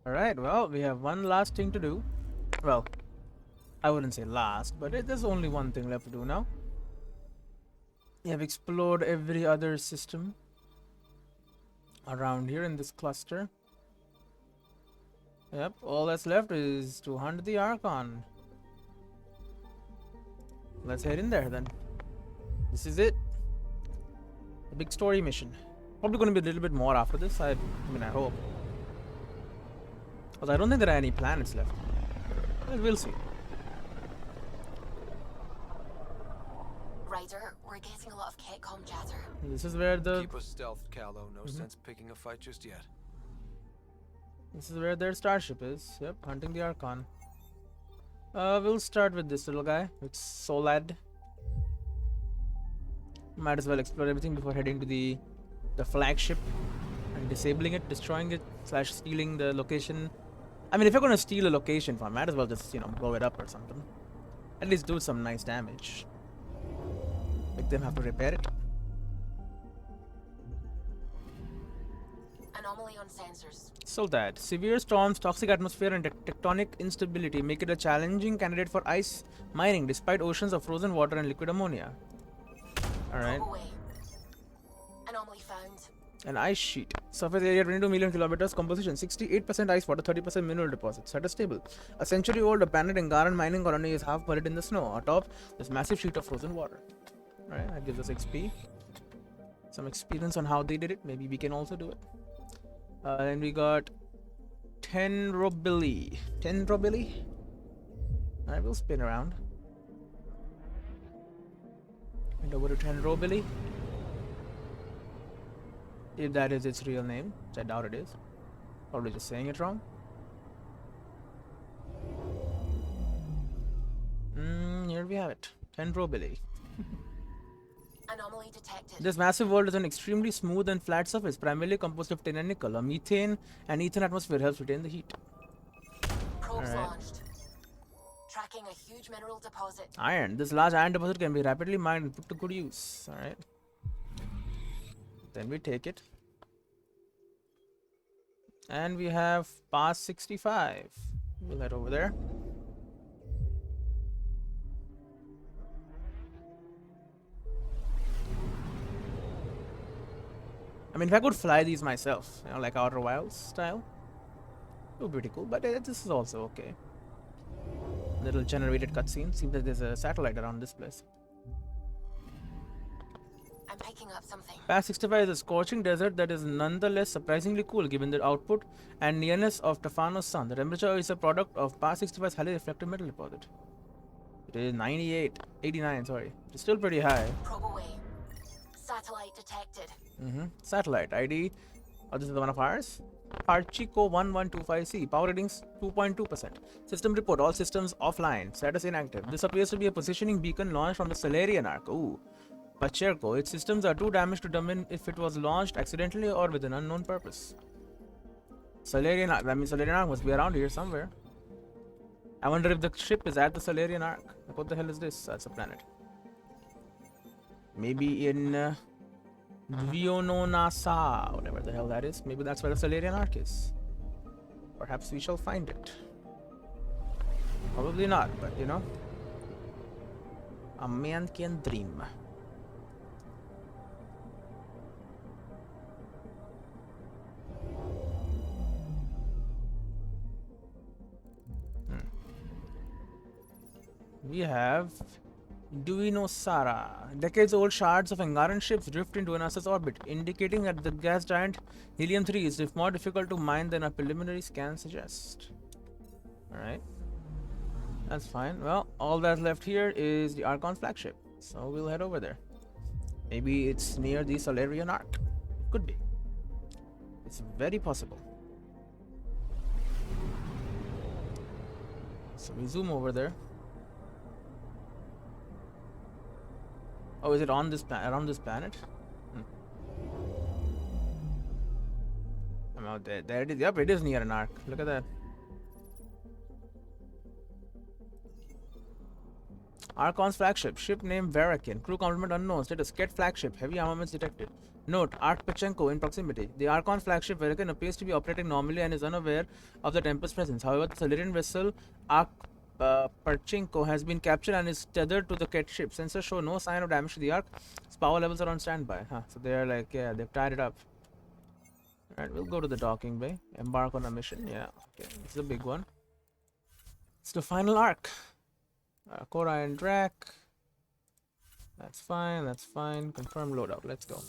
Alright, well, we have one last thing to do. Well, I wouldn't say last, but there's only one thing left to do now. We have explored every other system around here in this cluster. Yep, all that's left is to hunt the Archon. Let's head in there then. This is it. A big story mission. Probably going to be a little bit more after this. I mean, I hope. Because I don't think there are any planets left. Well, we'll see. Ryder, we're getting a lot of Catcom chatter. This is where the... Keep us stealthed, Callow. No sense picking a fight just yet. This is where their starship is. Yep, hunting the Archon. We'll start with this little guy. It's Solad. Might as well explore everything before heading to the flagship and disabling it, destroying it, / stealing the location. I mean, if you're gonna steal a location from, might as well just, blow it up or something. At least do some nice damage. Make them have to repair it. Anomaly on sensors. Soldat. Severe storms, toxic atmosphere, and tectonic instability make it a challenging candidate for ice mining despite oceans of frozen water and liquid ammonia. Alright. Anomaly found. An ice sheet. Surface area 22 million kilometers. Composition 68% ice water, 30% mineral deposits. Status stable. A century-old abandoned Angaran mining colony is half buried in the snow. Atop this massive sheet of frozen water. Alright, that gives us XP. Some experience on how they did it. Maybe we can also do it. And we got 10 robili. 10 robili? Alright, we'll spin around. And over to 10 robili. If that is its real name, which I doubt it is. Probably just saying it wrong. Here we have it. 10 robili. Anomaly detected. This massive world is an extremely smooth and flat surface, primarily composed of tin and nickel. A methane and ethane atmosphere helps retain the heat. Probes launched. Tracking a huge mineral deposit. Iron. This large iron deposit can be rapidly mined and put to good use. Alright. Then we take it. And we have past 65. We'll head over there. I mean, if I could fly these myself, like Outer Wilds style, it would be pretty cool, but this is also okay. Little generated cutscene. Seems that there's a satellite around this place. I'm picking up something. Past 65 is a scorching desert that is nonetheless surprisingly cool given the output and nearness of Tefano's sun. The temperature is a product of Past 65's highly reflective metal deposit. It is 89, sorry. It's still pretty high. Probe away. Satellite detected. Satellite ID. Oh, this is the one of ours. Archico 1125C. Power readings 2.2%. System report. All systems offline. Status inactive. This appears to be a positioning beacon launched from the Solarian Arc. Ooh. Pacherko. Its systems are too damaged to determine if it was launched accidentally or with an unknown purpose. Solarian Arc. That means Solarian Arc must be around here somewhere. I wonder if the ship is at the Solarian Arc. Like, what the hell is this? That's a planet. Maybe in Viononasa, whatever the hell that is. Maybe that's where the Solarian Arc is. Perhaps we shall find it. Probably not, but a man can dream. We have Duinosara. Decades-old shards of Angaran ships drift into NASA's orbit, indicating that the gas giant Helium-3 is more difficult to mine than our preliminary scans suggest. Alright. That's fine. Well, all that's left here is the Archon's flagship. So we'll head over there. Maybe it's near the Solarian Arc. Could be. It's very possible. So we zoom over there. Oh, is it on this around this planet? I'm out there. There it is. Yep, it is near an arc. Look at that. Archon's flagship, ship named Varakin. Crew complement unknown. Status Ket flagship. Heavy armaments detected. Note: Ark Pachenko in proximity. The Archon flagship Varakin appears to be operating normally and is unaware of the Tempest's presence. However, the Solarian vessel Ark Pachenko has been captured and is tethered to the Ket ship. Sensors show no sign of damage to the Ark. Its power levels are on standby. Huh. So they are like, yeah, they've tied it up. Alright, we'll go to the docking bay. Embark on a mission. Yeah, okay. This is a big one. It's the final arc. Cora and Drac. That's fine, that's fine. Confirm loadout. Let's go.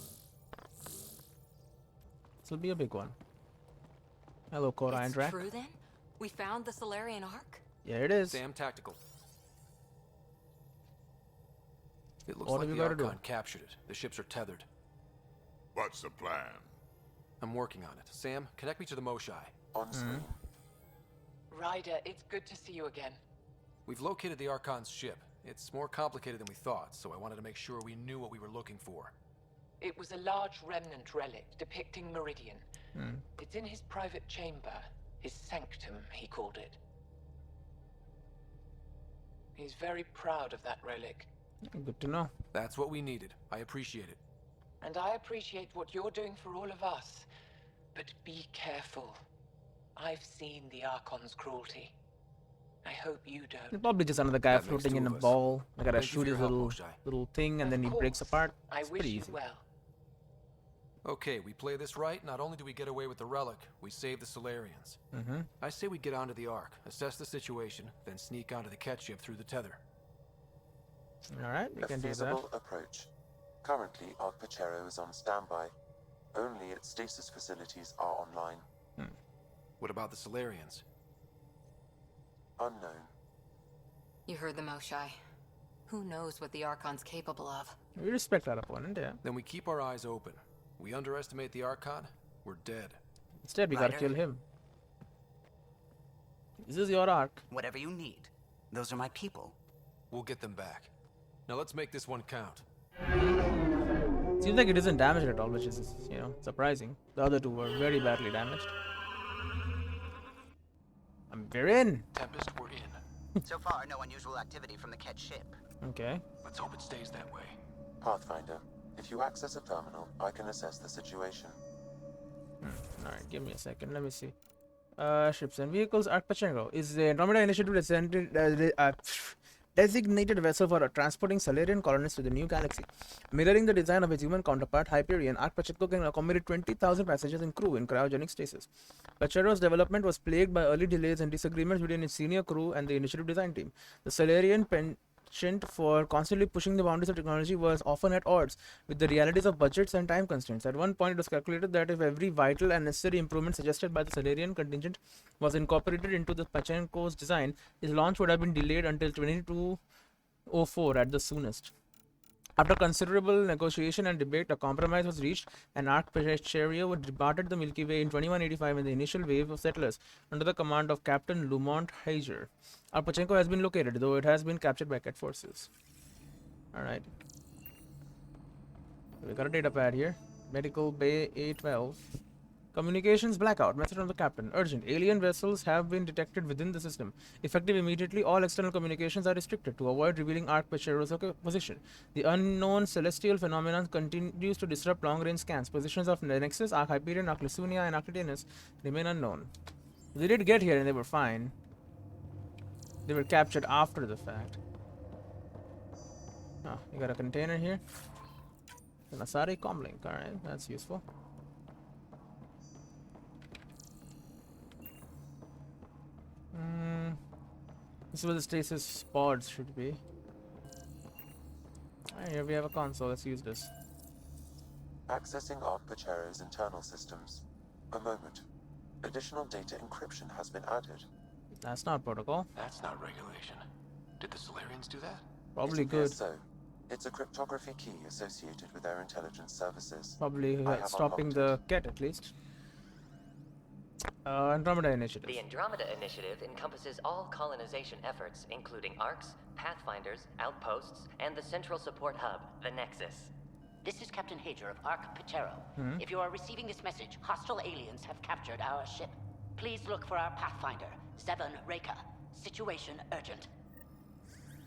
This will be a big one. Hello, Cora and It's Drac. true then? We found the Solarian Ark? Yeah, it is. Sam Tactical. It looks What like have the you gotta do? Archon captured it. The ships are tethered. What's the plan? I'm working on it. Sam, connect me to the Moshai. On screen. Ryder, it's good to see you again. We've located the Archon's ship. It's more complicated than we thought, so I wanted to make sure we knew what we were looking for. It was a large remnant relic depicting Meridian. It's in his private chamber. His sanctum, he called it. He's very proud of that relic. Good to know. That's what we needed. I appreciate it. And I appreciate what you're doing for all of us. But be careful. I've seen the Archon's cruelty. I hope you don't. Probably just another guy That makes floating two in a of us. ball. I gotta Thank you shoot for your his help, little Moshai. thing and then he Of breaks course. apart. I It's wish pretty you easy. well. Okay, we play this right, not only do we get away with the relic, we save the Solarians. I say we get onto the Ark, assess the situation, then sneak onto the Ket ship through the tether. Alright, we A can do that. feasible approach. Currently, Ark Pachero is on standby. Only its stasis facilities are online. What about the Solarians? Unknown. You heard the Moshai. Who knows what the Archon's capable of? We respect our opponent, yeah. Then we keep our eyes open. We underestimate the Archon, we're dead. Instead, we gotta Ryder. kill him. This is your arc. Whatever you need. Those are my people. We'll get them back. Now let's make this one count. Seems like it isn't damaged at all, which is, surprising. The other two were very badly damaged. We're in. Tempest, we're in. So far, no unusual activity from the Ket ship. Okay. Let's hope it stays that way. Pathfinder, if you access a terminal, I can assess the situation. Alright, give me a second. Let me see. Ships and vehicles. Ark Pachenko is the Andromeda Initiative designated vessel for transporting Solarian colonists to the new galaxy. Mirroring the design of its human counterpart, Hyperion, Ark Pachenko can accommodate 20,000 passengers and crew in cryogenic stasis. Pachero's development was plagued by early delays and disagreements between its senior crew and the initiative design team. The Solarian penchant for constantly pushing the boundaries of technology was often at odds with the realities of budgets and time constraints. At one point, it was calculated that if every vital and necessary improvement suggested by the Solarian contingent was incorporated into the Pachenko's design, his launch would have been delayed until 2204 at the soonest. After considerable negotiation and debate, a compromise was reached, and Ark Pachenko departed the Milky Way in 2185 in the initial wave of settlers under the command of Captain Lumont Heiser. Ark Pachenko has been located, though it has been captured by Ket forces. Alright. We got a data pad here. Medical Bay A12. Communications blackout. Message from the captain. Urgent. Alien vessels have been detected within the system. Effective immediately, all external communications are restricted to avoid revealing Ark Pachero's position. The unknown celestial phenomenon continues to disrupt long-range scans. Positions of Nexus, Ark Hyperion, Ark Lysunia, and Ark Titanus remain unknown. They did get here and they were fine. They were captured after the fact. Oh, you got a container here. An Asari comlink. Alright, that's useful. This is where the stasis pods should be. Alright, here we have a console. Let's use this. Accessing Ark Pachero's internal systems. A moment. Additional data encryption has been added. That's not protocol. That's not regulation. Did the Solarians do that? Probably It appears good. So. It's a cryptography key associated with their intelligence services. Probably I have stopping unlocked the Ket at least. Andromeda Initiative. The Andromeda Initiative encompasses all colonization efforts, including ARCs, Pathfinders, outposts, and the central support hub, the Nexus. This is Captain Hager of Ark Pachero. If you are receiving this message, hostile aliens have captured our ship. Please look for our Pathfinder, Zevon Reka. Situation urgent.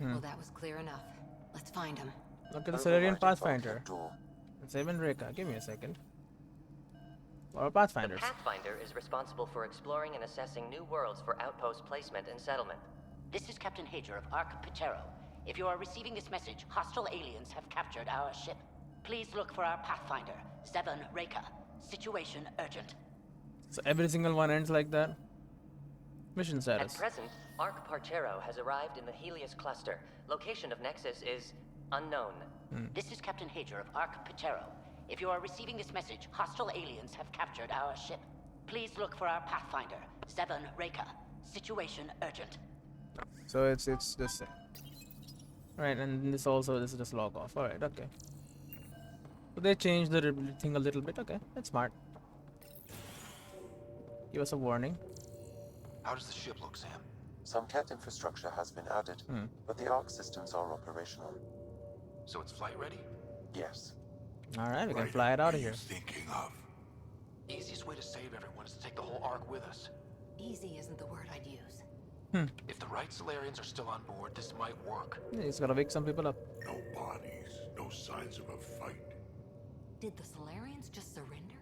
Well, that was clear enough. Let's find him. Look at the Solarian Overriding Pathfinder. bulkhead door. It's even Reka. Give me a second. Or The Pathfinders. Pathfinder is responsible for exploring and assessing new worlds for outpost placement and settlement. This is Captain Hager of Ark Patero. If you are receiving this message, hostile aliens have captured our ship. Please look for our Pathfinder, Zevon Reka. Situation urgent. So every single one ends like that. Mission At status. present, Ark Parchero has arrived in the Helios cluster. Location of Nexus is unknown. This is Captain Hager of Ark Patero. If you are receiving this message, hostile aliens have captured our ship. Please look for our Pathfinder, Zevon Reka. Situation urgent. So it's this thing. Right, and this is just log off. Alright, okay. So they changed the thing a little bit. Okay, that's smart. Give us a warning. How does the ship look, Sam? Some CAT infrastructure has been added, but the ARC systems are operational. So it's flight ready? Yes. Alright, we can fly it out of here. Thinking of. Easiest way to save everyone is to take the whole Ark with us. Easy isn't the word I'd use. If the right Solarians are still on board, this might work. Yeah, just gotta wake some people up. No bodies, no signs of a fight. Did the Solarians just surrender?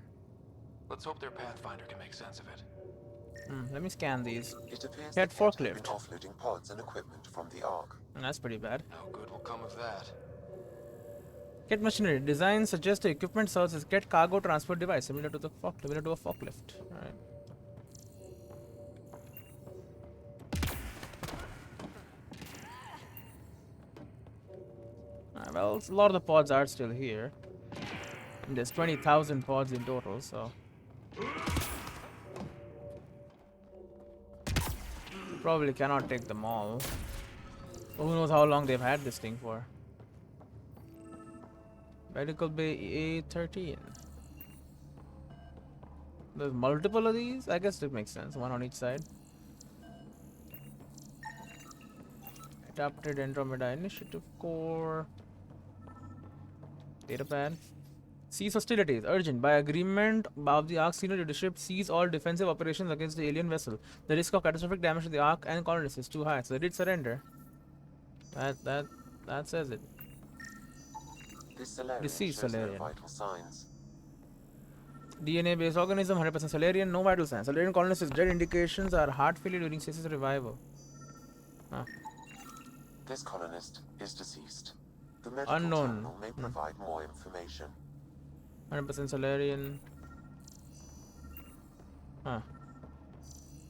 Let's hope their Pathfinder can make sense of it. Let me scan these. It appears Head the CAT have been forklift. offloading pods and equipment from the ARC. That's pretty bad. No good will come of that. Get machinery. Design suggests the equipment serves as get cargo transport device similar to a forklift. Alright. Well, a lot of the pods are still here. And there's 20,000 pods in total, so. Probably cannot take them all. Who knows how long they've had this thing for. Medical Bay A13. There's multiple of these? I guess it makes sense. One on each side. Adapted Andromeda Initiative Core. Datapad. Cease hostilities. Urgent. By agreement of the Ark senior leadership, cease all defensive operations against the alien vessel. The risk of catastrophic damage to the Ark and colonists is too high. So they did surrender. That says it. This Solarian Deceased shows no Solarian. vital signs. DNA-based organism, 100% Solarian, no vital signs. Solarian colonist is dead. Indications are heart failure during stasis revival. Huh. This colonist is deceased. The medical Unknown. terminal may provide more information. 100% Solarian. Huh.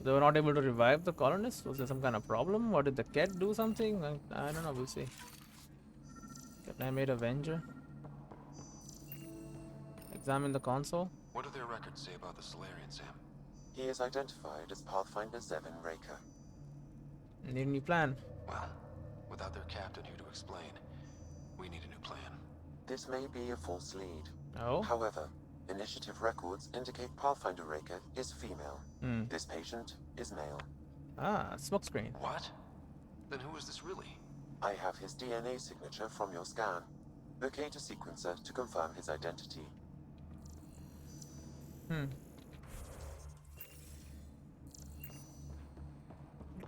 They were not able to revive the colonists? Was there some kind of problem? Or did the cat do something? I don't know, we'll see. Can I made Avenger? Examine the console. What do their records say about the Solarian, Sam? He is identified as Pathfinder Zevon Reka. Need a new plan. Well, without their captain here to explain, we need a new plan. This may be a false lead. Oh? However, initiative records indicate Pathfinder Reka is female. This patient is male. Ah, smokescreen. What? Then who is this really? I have his DNA signature from your scan. Locate a sequencer to confirm his identity. I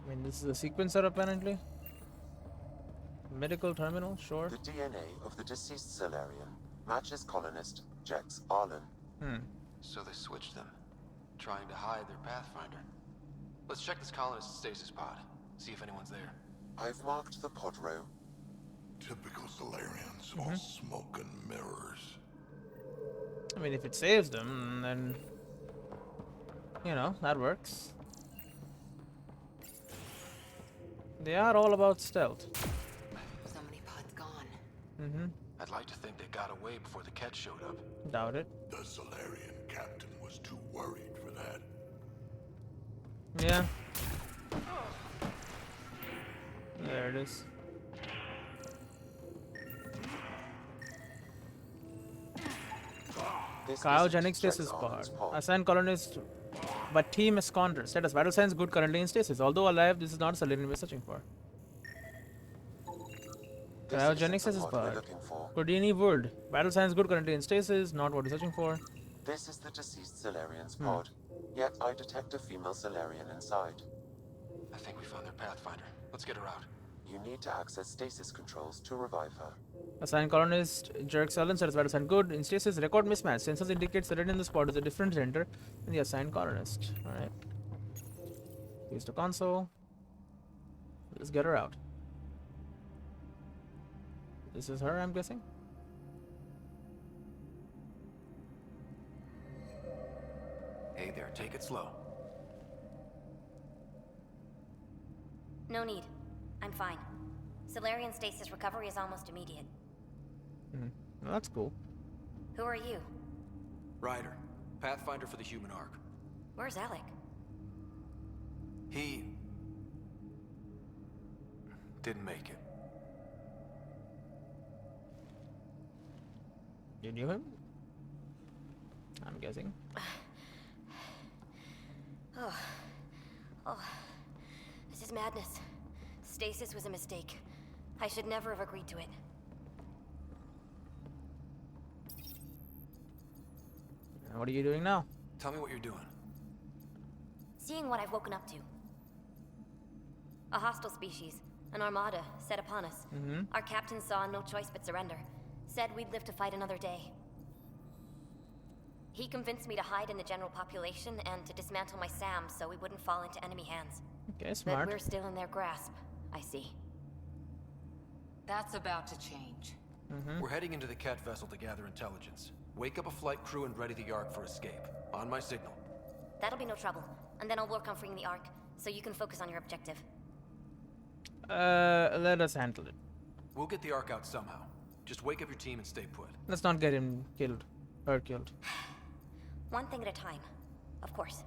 mean, this is a sequencer apparently. Medical terminal, sure. The DNA of the deceased Solarian matches colonist Jex Arlen. So they switched them, trying to hide their Pathfinder. Let's check this colonist's stasis pod, see if anyone's there. I've marked the pod row. Typical Solarians, all smoke and mirrors. I mean, if it saves them, then you know, that works. They are all about stealth. So many pods gone. I'd like to think they got away before the Ket showed up. Doubt it. The Solarian captain was too worried for that. Yeah. There it is. This Cryogenic isn't stasis Jex pod. Arlen's pod. Assign colonist, but team esconder. Status vital signs good currently in stasis. Although alive, this is not a Solarian we're searching for. This Cryogenic isn't the stasis pod we're pod. looking for. Cordini Wood. Vital signs good currently in stasis. Not what we're searching for. This is the deceased Solarian's pod. Yet I detect a female Solarian inside. I think we found their Pathfinder. Let's get her out. You need to access stasis controls to revive her. Assign colonist jerk silence satisfied assigned good. In stasis, record mismatch. Sensors indicates the red in the spot is a different gender than the assigned colonist. Alright. Use the console. Let's get her out. This is her, I'm guessing. Hey there, take it slow. No need. I'm fine. Solarian stasis recovery is almost immediate. Well, that's cool. Who are you? Ryder, Pathfinder for the human ark. Where's Alec? He didn't make it. You knew him? I'm guessing. Oh. This is madness. Stasis was a mistake. I should never have agreed to it. What are you doing now? Tell me what you're doing. Seeing what I've woken up to. A hostile species, an armada, set upon us. Our captain saw no choice but surrender. Said we'd live to fight another day. He convinced me to hide in the general population and to dismantle my SAM so we wouldn't fall into enemy hands. Okay, smart. But we're still in their grasp, I see. That's about to change. We're heading into the Ket vessel to gather intelligence. Wake up a flight crew and ready the Ark for escape. On my signal. That'll be no trouble. And then I'll work on freeing the Ark, so you can focus on your objective. Let us handle it. We'll get the Ark out somehow. Just wake up your team and stay put. Let's not get him killed. Her killed. One thing at a time. Of course.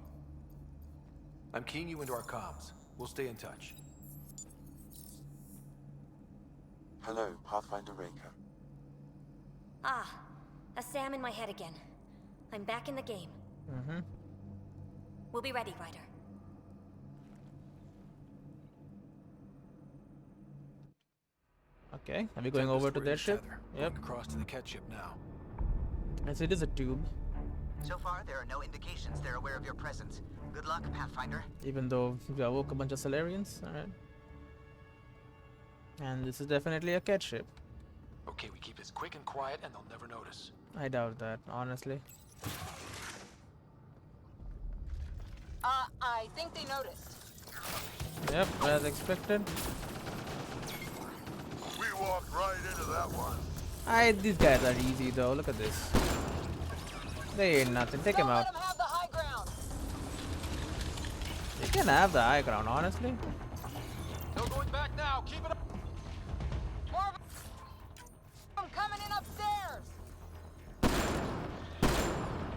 I'm keying you into our comms. We'll stay in touch. Hello, Pathfinder Raker. Ah, a SAM in my head again. I'm back in the game. We'll be ready, Ryder. Okay, are we going over to their ship? Yep. Going across to the Ket ship now. Yes, it is a tube. So far, there are no indications they're aware of your presence. Good luck, Pathfinder. Even though we awoke a bunch of Solarians. Alright. And this is definitely a Ket ship. Okay, we keep this quick and quiet and they'll never notice. I doubt that, honestly. I think they noticed. Yep, as expected. We walked right into that one. These guys are easy though, look at this. They ain't nothing, take him out. Let them have the high ground. They can have the high ground, honestly. No going back now, keep it up! More of them coming in upstairs.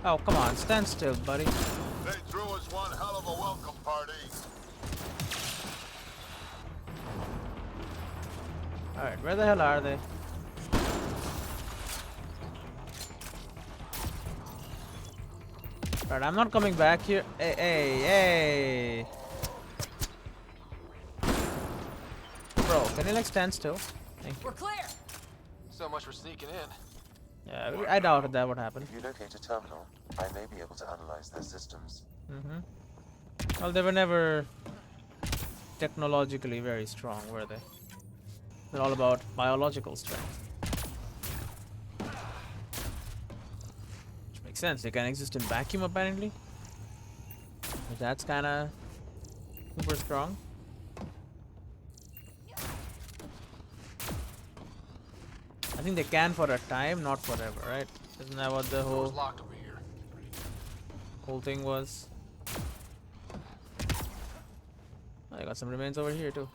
Oh, come on, stand still, buddy. They threw us one hell of a welcome party. Alright, where the hell are they? Alright, I'm not coming back here. Hey. Bro, can you like stand still? Thank you. We're clear. So much for sneaking in. Yeah, I doubted that would happen. If you locate a terminal, I may be able to analyze their systems. Well, they were never technologically very strong, were they? They're all about biological strength. Which makes sense. They can exist in vacuum, apparently. But that's kind of super strong. I think they can for a time, not forever, right? Isn't that what the Door's locked over here. whole thing was? I got some remains over here too.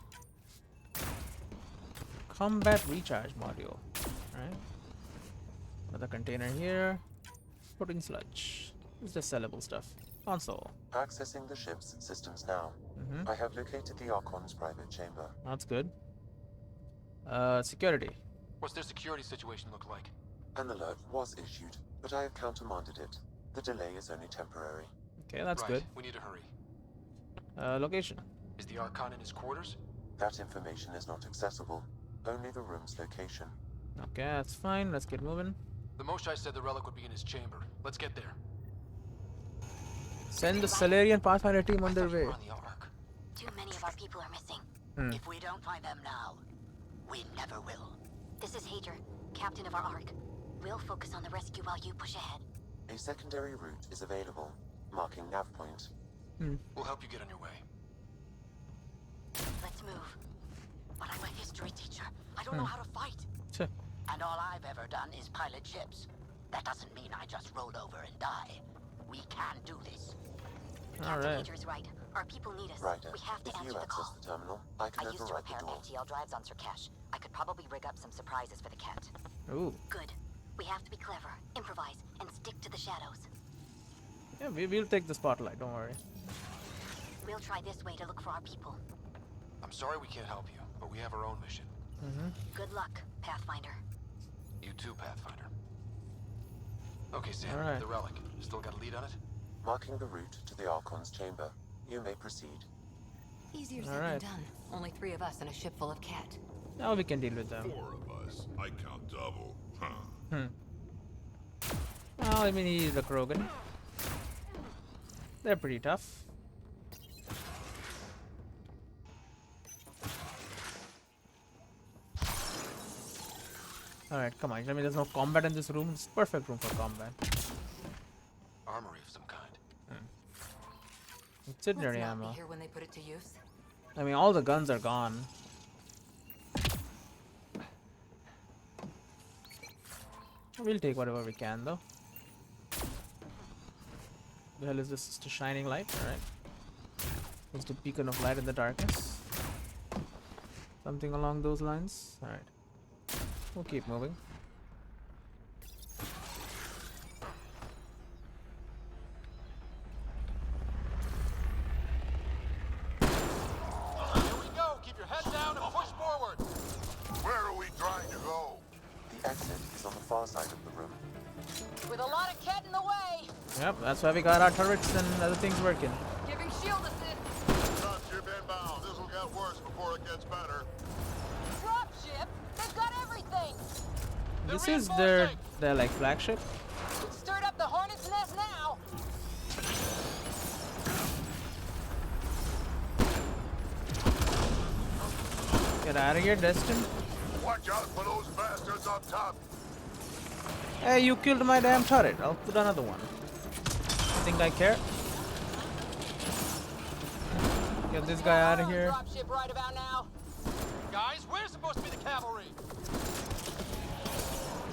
Combat recharge module. Alright. Another container here. Putting sludge. It's just sellable stuff. Console. Accessing the ship's systems now. I have located the Archon's private chamber. That's good. Security. What's their security situation look like? An alert was issued, but I have countermanded it. The delay is only temporary. Okay, that's right. good. We need to hurry. Location. Is the Archon in his quarters? That information is not accessible. Only the room's location. Okay, that's fine. Let's get moving. The Moshai said the relic would be in his chamber. Let's get there. Send the Solarian Pathfinder team on their way. We're on the Ark. Too many of our people are missing. If we don't find them now, we never will. This is Hager, captain of our Ark. We'll focus on the rescue while you push ahead. A secondary route is available, marking nav point. We'll help you get on your way. Let's move. But I'm a history teacher. I don't know how to fight. Sure. And all I've ever done is pilot ships. That doesn't mean I just roll over and die. We can do this. Captain Hager's right. Our people need us. Ryder, We have to if answer you the access call. the terminal, I can I used to override the repair door. FTL drives on Sirkesh. I could probably rig up some surprises for the cat. Ooh. Good. We have to be clever, improvise, and stick to the shadows. Yeah, we'll take the spotlight. Don't worry. We'll try this way to look for our people. I'm sorry we can't help you, but we have our own mission. Good luck, Pathfinder. You too, Pathfinder. Okay, Sam, All right. the relic. Still got a lead on it? Marking the route to the Archon's chamber. You may proceed. Easier All said right. than done. Only 3 of us and a ship full of cat. Now we can deal with them. 4 of us. I count double. Huh. Well, I mean, he's the Krogan. They're pretty tough. Alright, come on. I mean, there's no combat in this room. It's perfect room for combat. Armory of some kind. Incendiary Let's not ammo. be here when they put it to use. I mean, all the guns are gone. We'll take whatever we can, though. The hell is this? Just a shining light? Alright. Just a beacon of light in the darkness. Something along those lines. Alright. We'll keep moving. Here we go! Keep your head down and push forward! Where are we trying to go? The exit is on the far side of the room. With a lot of cat in the way. Yep, that's why we got our turrets and other things working. Giving shield assist. Dropship inbound. This will get worse before it gets better. Dropship? They've got everything. This is their like flagship. We've stirred up the hornet's nest now. Get out of here, Destin. Watch out for those bastards up top. Hey, you killed my damn turret. I'll put another one. Think I care? Get this guy out of here. Dropship right about now. Guys, we're supposed to be the cavalry!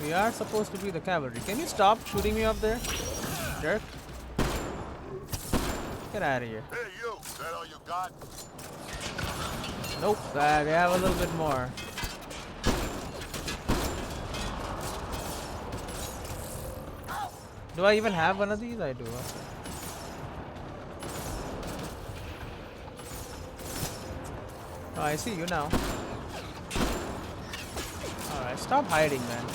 We are supposed to be the cavalry. Can you stop shooting me up there? Jerk. Get out of here. Hey, you. Is that all you got? Nope, we have a little bit more. Do I even have one of these? I do. Okay. Oh, I see you now. Alright, stop hiding, man.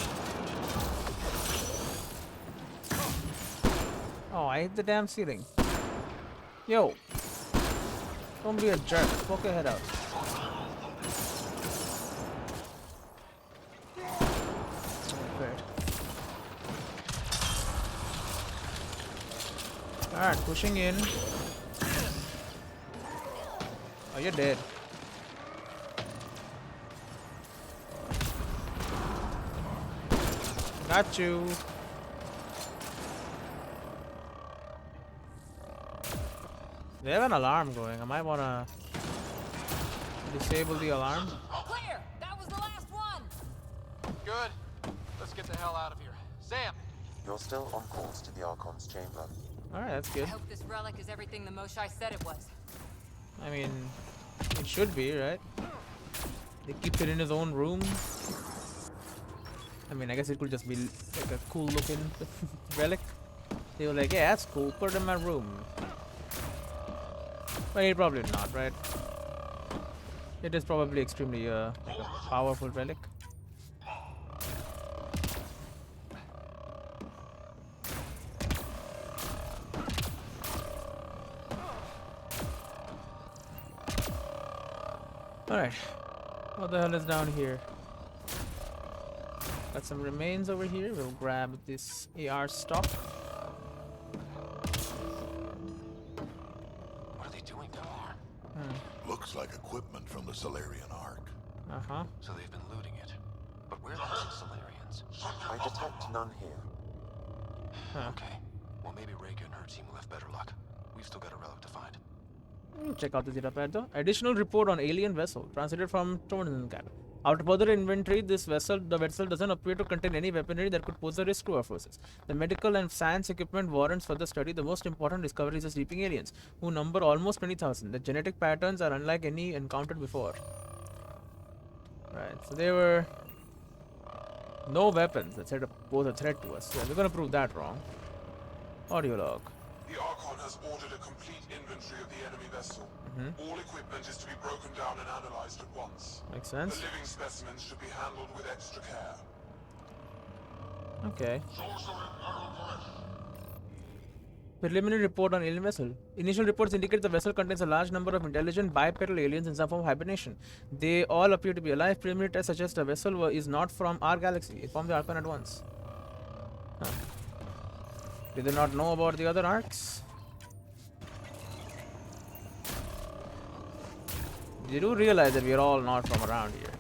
Oh, I hit the damn ceiling. Yo. Don't be a jerk. Poke your head out. Great. Alright, pushing in. Oh, you're dead. Got you. They have an alarm going. I might wanna disable the alarm. Clear. That was the last one. Good. Let's get the hell out of here. Sam! You're still on course to the Archon's chamber. Alright, that's I good. hope this relic is everything the Moshai said it was. I mean, it should be, right? They keep it in his own room. I mean, I guess it could just be like a cool looking relic. They were like, yeah, that's cool, put it in my room. But it probably not, right? It is probably extremely like a powerful relic. Alright, what the hell is down here? Got some remains over here. We'll grab this AR stock. What are they doing down there? Looks like equipment from the Solarian Ark. Uh-huh. So they've been looting it. But where are the Solarians? I detect none here. Huh. Okay. Well, maybe Reika and her team will have better luck. We've still got a relic to find. Check out the data pad though. Additional report on alien vessel translated from Torncat. After further inventory, the vessel doesn't appear to contain any weaponry that could pose a risk to our forces. The medical and science equipment warrants further study. The most important discovery is the sleeping aliens, who number almost 20,000. The genetic patterns are unlike any encountered before. Right, so they were no weapons that said to pose a threat to us. Yeah, we're gonna prove that wrong. Audio log. The Archon has ordered a complete inventory of the enemy vessel. All equipment is to be broken down and analyzed at once. Makes sense. The living specimens should be handled with extra care. Okay. Preliminary report on alien vessel. Initial reports indicate the vessel contains a large number of intelligent bipedal aliens in some form of hibernation. They all appear to be alive. Preliminary tests suggest the vessel is not from our galaxy. It formed the Archon at once. Huh. Did they not know about the other arcs? They do realize that we are all not from around here.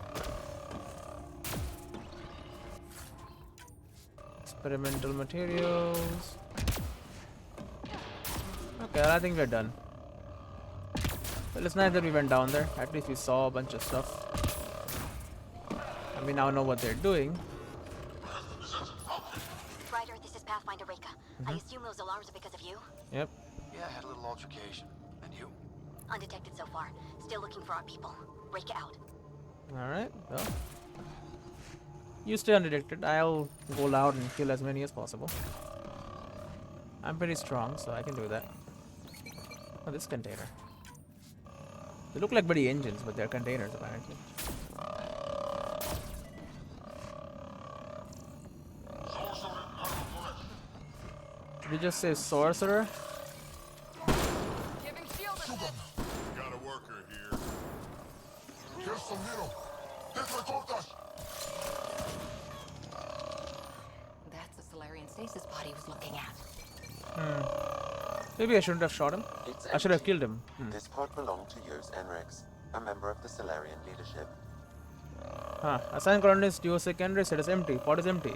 Experimental materials. Okay, I think we're done. Well, it's nice that we went down there. At least we saw a bunch of stuff. And we now know what they're doing. Ryder, this is Pathfinder Reika. I assume those alarms are because of you? Yep. Yeah, I had a little altercation. And you? Undetected so far. Still looking for our people. Reika out. Alright, well. You stay undetected. I'll go loud and kill as many as possible. I'm pretty strong, so I can do that. Oh, this container. They look like bloody engines, but they're containers apparently. Did you just say sorcerer? Giving shield assist. Got a worker here. Here's some needle. Cortas. That's the Solarian stasis body he was looking at. Maybe I shouldn't have shot him. I should have killed him. This pod belonged to Yos Enrix, a member of the Solarian leadership. Huh. Assigned colonist Duo Secondary status empty. Pod is empty.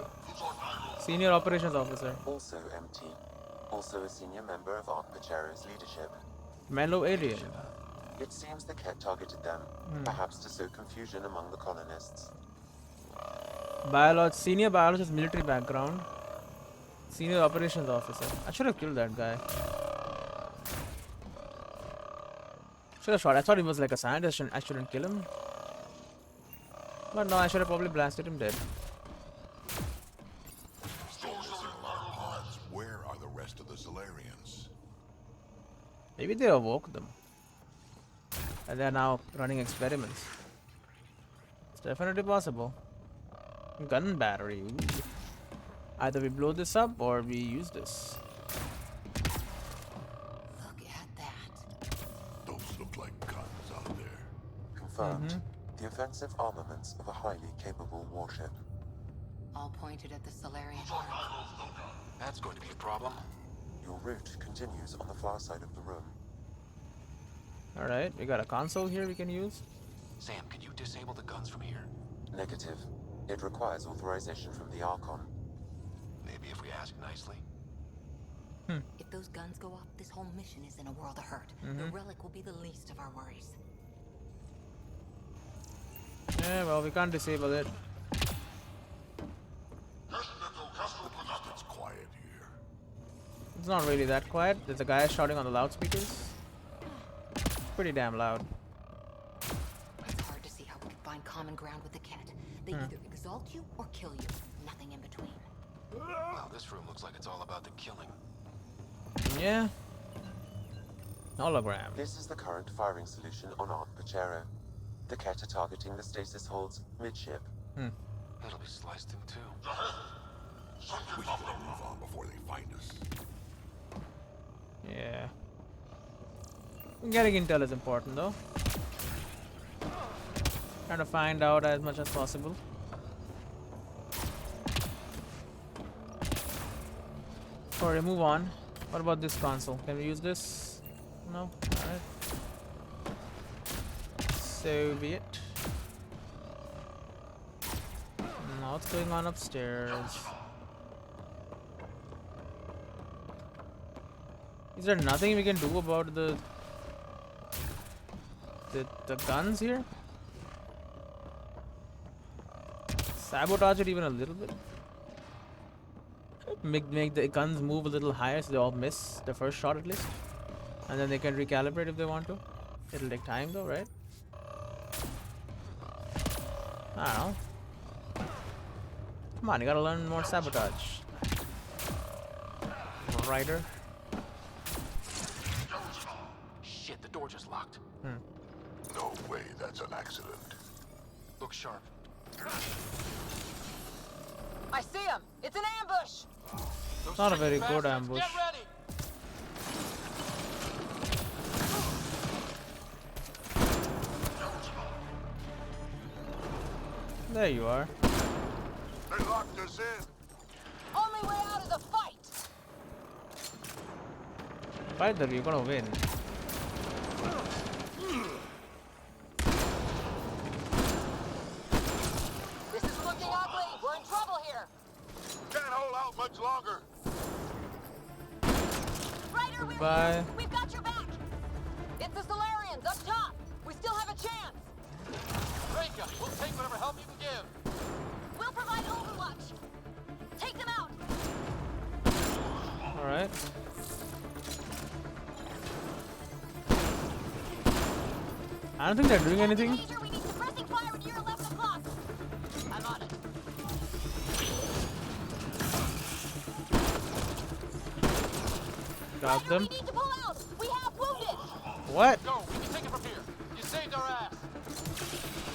Senior operations officer. Also empty. Also a senior member of Ark Pachero's leadership. Mellow alien. It seems the Ket targeted them, perhaps to sow confusion among the colonists. Senior biologist, military background. Senior operations officer. I should have killed that guy. Should have shot. I thought he was like a scientist. I shouldn't kill him. But no, I should have probably blasted him dead. Where are the rest of the Solarians? Maybe they awoke them. And they're now running experiments. It's definitely possible. Gun battery. Ooh. Either we blow this up or we use this. Look at that. Those look like guns out there. Confirmed. The offensive armaments of a highly capable warship. All pointed at the Solarian. That's going to be a problem. Your route continues on the far side of the room. Alright, we got a console here we can use. Sam, can you disable the guns from here? Negative. It requires authorization from the Archon. Maybe if we ask nicely. If those guns go off, this whole mission is in a world of hurt. The relic will be the least of our worries. Yeah, well, we can't disable it. It's quiet here. It's not really that quiet. There's a guy shouting on the loudspeakers. Pretty damn loud. It's hard to see how we can find common ground with the Ket. They either exalt you or kill you. Nothing in between. Wow, this room looks like it's all about the killing. Yeah. Hologram. This is the current firing solution on Ark Pachero. The Ket are targeting the stasis holds midship. It'll be sliced in two. We should move on before they find us. Yeah. Getting intel is important though. Trying to find out as much as possible. Alright, move on. What about this console? Can we use this? No? Alright. So be it. Now what's going on upstairs? Is there nothing we can do about the guns here? Sabotage it even a little bit? Make the guns move a little higher so they all miss the first shot at least. And then they can recalibrate if they want to. It'll take time though, right? I don't know. Come on, you gotta learn more sabotage. Rider. Shit, the door just locked. No way, that's an accident. Look sharp. I see him! It's an ambush! It's not a very good ambush. Get ready! There you are. They locked us in. Only way out is a fight! Fight that you're gonna win. This is looking ugly! We're in trouble here! Can't hold out much longer. Ryder, Goodbye. we've got your back! It's the Solarians up top! We still have a chance! Reka, we'll take whatever help you can give. We'll provide overwatch! Take them out! Alright. I don't think they're doing anything. Major, we need suppressing fire near 11 o'clock! I'm on it. Got them. We need to pull out! We have wounded! What? Go, we can take it from here. You saved our ass.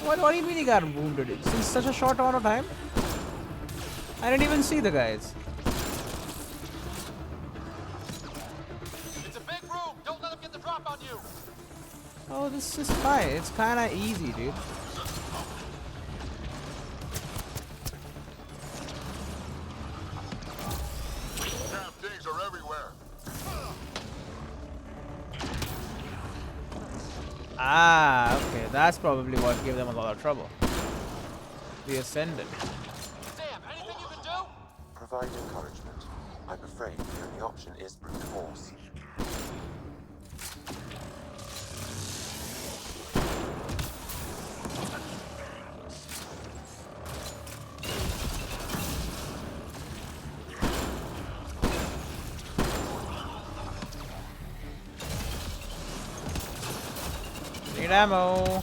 What do you mean he got wounded? It's in such a short amount of time? I didn't even see the guys. It's a big room. Don't let them get the drop on you. Oh, this is fine. It's kinda easy, dude. Damn things are everywhere. Ah, okay. That's probably what gave them a lot of trouble. The Ascendant. Sam, anything you can do? Provide encouragement. I'm afraid the only option is brute force. Need ammo.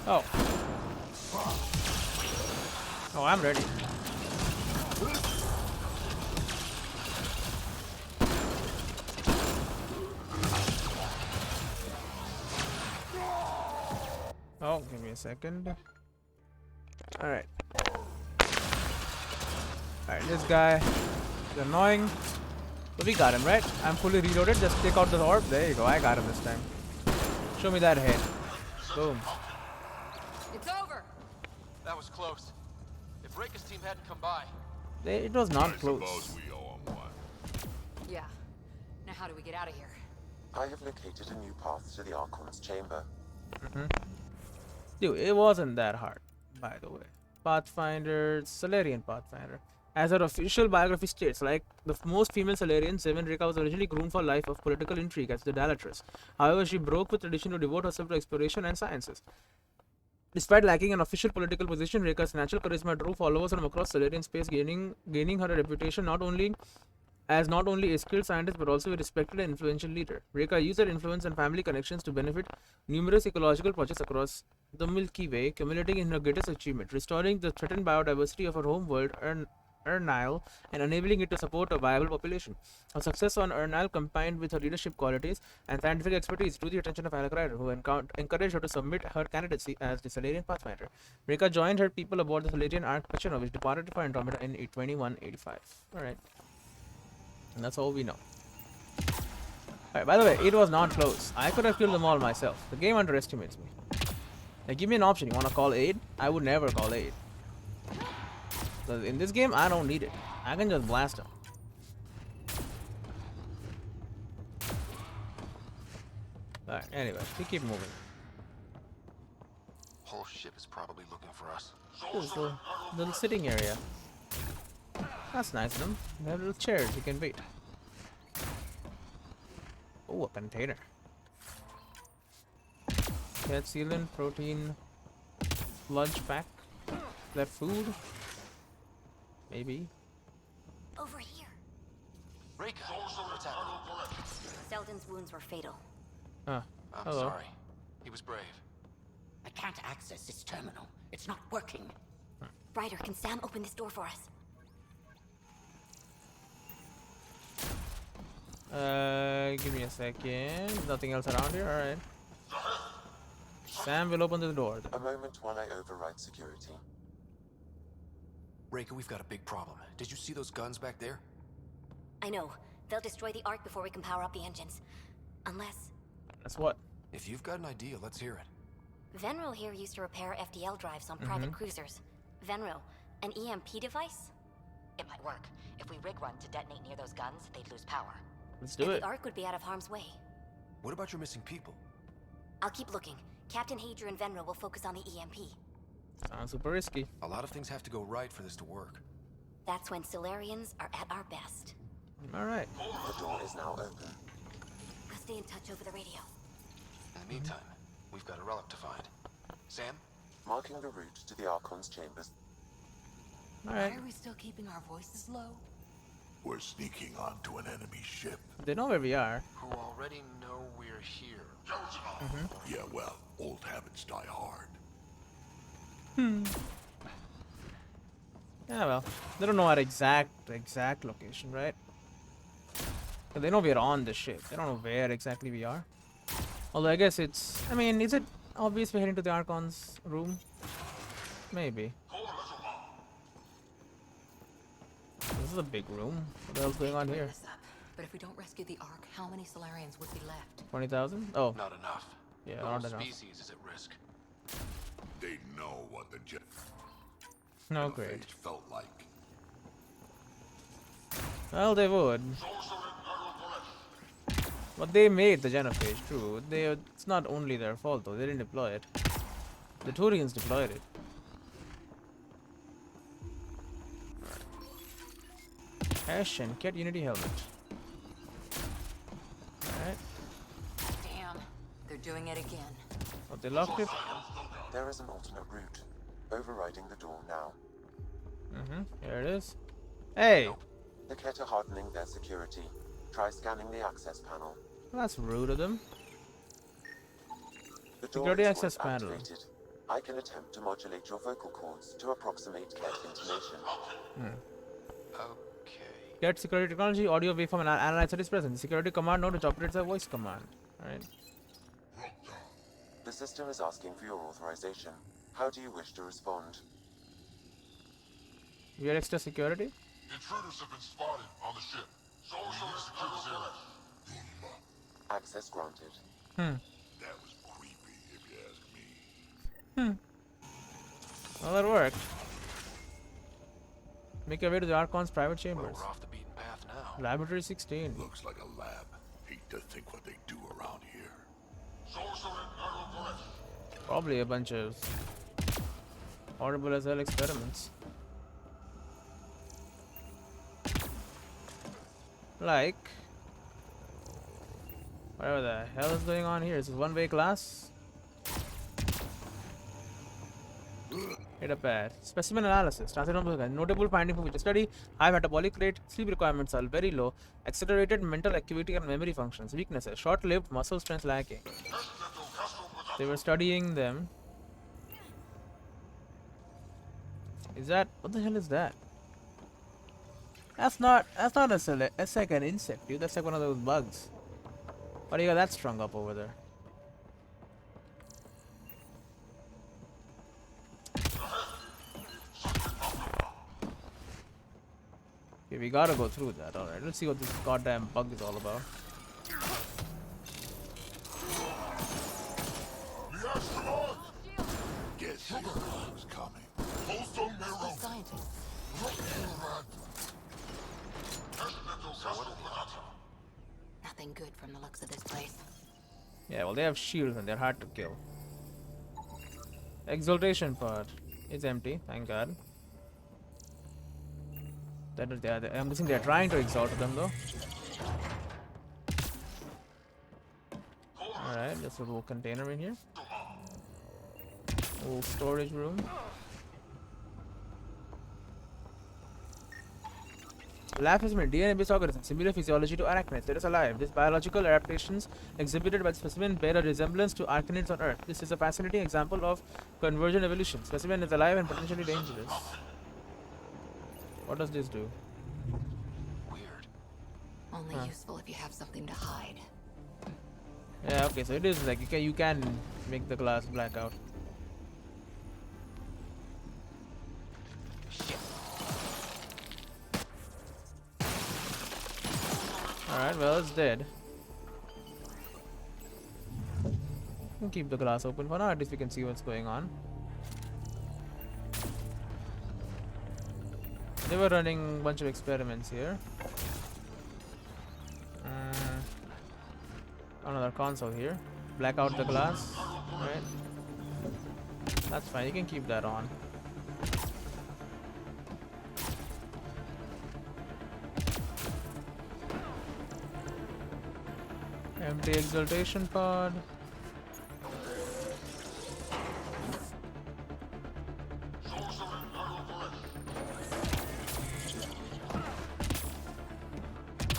Oh. Oh, I'm ready. Oh, give me a second. Alright. Alright, this guy is annoying. So we got him, right? I'm fully reloaded. Just take out the orb. There you go. I got him this time. Show me that head. Boom. It's over. That was close. If Reka's team hadn't come by. It was not I close. suppose we owe them one. Yeah. Now how do we get out of here? I have located a new path to the Archon's chamber. Dude, it wasn't that hard, by the way. Pathfinder, Solarian Pathfinder. As her official biography states, like the most female Solarians, Seven Reka was originally groomed for life of political intrigue as the Dalatress. However, she broke with tradition to devote herself to exploration and sciences. Despite lacking an official political position, Reka's natural charisma drew followers from across Solarian space, gaining her a reputation not only a skilled scientist but also a respected and influential leader. Reka used her influence and family connections to benefit numerous ecological projects across the Milky Way, culminating in her greatest achievement, restoring the threatened biodiversity of her home world, Ernile, and enabling it to support a viable population. Her success on Ernile, combined with her leadership qualities and scientific expertise, drew the attention of Alec Ryder, who encouraged her to submit her candidacy as the Solarian Pathfinder. Reka joined her people aboard the Solarian Ark Pachino, which departed for Andromeda in 2185. Alright. And that's all we know. Alright, by the way, it was not close. I could have killed them all myself. The game underestimates me. Now give me an option. You want to call aid? I would never call aid. So in this game, I don't need it. I can just blast them. Alright, anyway, we keep moving. Whole ship is probably looking for us. This is a little sitting area. That's nice of them. They have little chairs you can wait. Oh, a container. Cat sealant, protein, lunch pack. Is that food? Maybe. Over here. Reka, what's happening? Selden's wounds were fatal. Ah, I'm hello. sorry. He was brave. I can't access this terminal. It's not working. Ryder, can Sam open this door for us? Give me a second. Nothing else around here? Alright. Sam will open the door. A moment while I override security. Reka, we've got a big problem. Did you see those guns back there? I know. They'll destroy the Ark before we can power up the engines. Unless... That's what? If you've got an idea, let's hear it. Venril here used to repair FDL drives on private cruisers. Venril, an EMP device? It might work. If we rig one to detonate near those guns, they'd lose power. Let's do And it. the Ark would be out of harm's way. What about your missing people? I'll keep looking. Captain Hadrian and Venril will focus on the EMP. Sounds super risky. A lot of things have to go right for this to work. That's when Solarians are at our best. Alright. The door is now open. I'll stay in touch over the radio. In the meantime, we've got a relic to find. Sam? Marking the route to the Archon's chambers. Alright. Why are we still keeping our voices low? We're sneaking onto an enemy ship. They know where we are. Who already know we're here. Yeah, well, old habits die hard. Yeah, well. They don't know our exact location, right? But they know we're on the ship. They don't know where exactly we are. Although I guess it's... I mean, is it obvious we're heading to the Archon's room? Maybe. This is a big room. What the hell's going on here? This up. But if we don't rescue the Ark, how many Solarians would be left? 20,000? Oh, Not enough. yeah, The not whole enough. species is at risk. They know what the jet No, of great. age felt like. Well, they would. But they made the genophage, true. It's not only their fault though, they didn't deploy it. The Turians deployed it. Ash and Cat Unity helmet. Alright. Damn, they're doing it again. Oh, they locked it? There is an alternate route. Overriding the door now. Here it is. Hey! The Ket are hardening their security. Try scanning the access panel. That's rude of them. The door Security is access voice panel. activated. I can attempt to modulate your vocal cords to approximate Ket intonation. Okay. Get security technology, audio waveform, and analyzer is present. Security command node which operates a voice command. Alright. The system is asking for your authorization. How do you wish to respond? We are extra security? Intruders have been spotted on the ship. So we need to secure this area. Access granted. That was creepy, if you ask me. Well, that worked. Make your way to the Archon's private Well, chambers. we're off the beaten path now. Laboratory 16. Looks like a lab. Hate to think what they do around here. Probably a bunch of horrible as hell experiments. Like, whatever the hell is going on here? Is this one-way class? Data pad. Specimen analysis. Notable finding from which study: high metabolic rate, sleep requirements are very low, accelerated mental acuity and memory functions. Weaknesses: short-lived, muscle strength lacking. They were studying them. Is that what the hell is that? That's not that's like an insect, dude. That's like one of those bugs. Why do you got that strung up over there? Okay, we gotta go through that. Alright, let's see what this goddamn bug is all about. Guess who's coming. Scientists. Nothing good from the looks of this place. Yeah, well, they have shields and they're hard to kill. Exaltation pod is empty, thank God. That is, I'm guessing they're trying to exalt them though. Alright, there's a little container in here. Little storage room. Life has been DNA-based organisms, similar physiology to arachnids. It is alive. These biological adaptations exhibited by the specimen bear a resemblance to arachnids on Earth. This is a fascinating example of convergent evolution. Specimen is alive and potentially dangerous. What does this do? Weird. Only useful if you have something to hide. Yeah, okay, so it is like you can make the glass black out. Alright, well, it's dead. We can keep the glass open for now, at least we can see what's going on. They were running a bunch of experiments here. Another console here. Black out the glass. Right. That's fine, you can keep that on. Empty exaltation pod.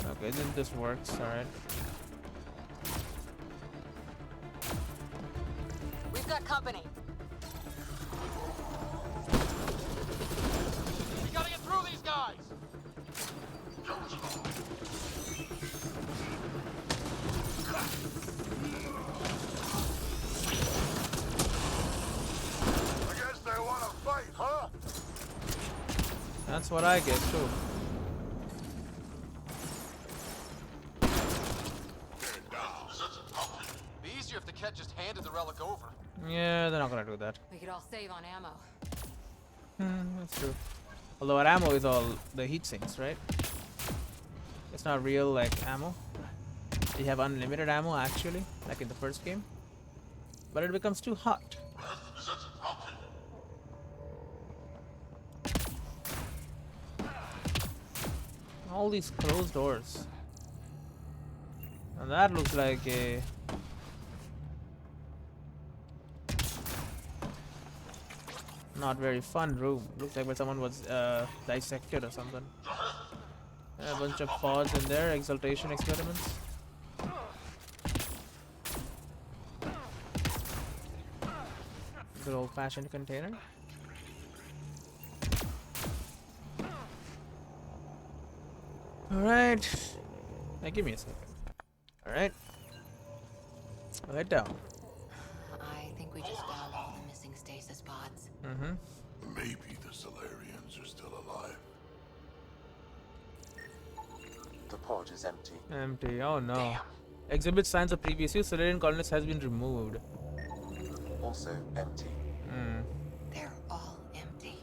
Okay, then this works, alright. We've got company. We gotta get through these guys! I guess they want to fight, huh? That's what I get too. Be easier if the Ket just handed the relic over. Yeah, they're not gonna do that. We could all save on ammo. That's true. Although our ammo is all the heat sinks, right? It's not real like ammo. You have unlimited ammo actually, like in the first game. But it becomes too hot. All these closed doors. And that looks like a not very fun room. Looks like where someone was dissected or something. A bunch of pods in there, exaltation experiments. Good old-fashioned container. Alright. Now give me a second. Alright. I'll head down. I think we just found all the missing stasis pods. Maybe the Solarians are still alive. The pod is empty. Empty. Oh no. Exhibits signs of previous use. Solarian colonist has been removed. Also empty. They're all empty.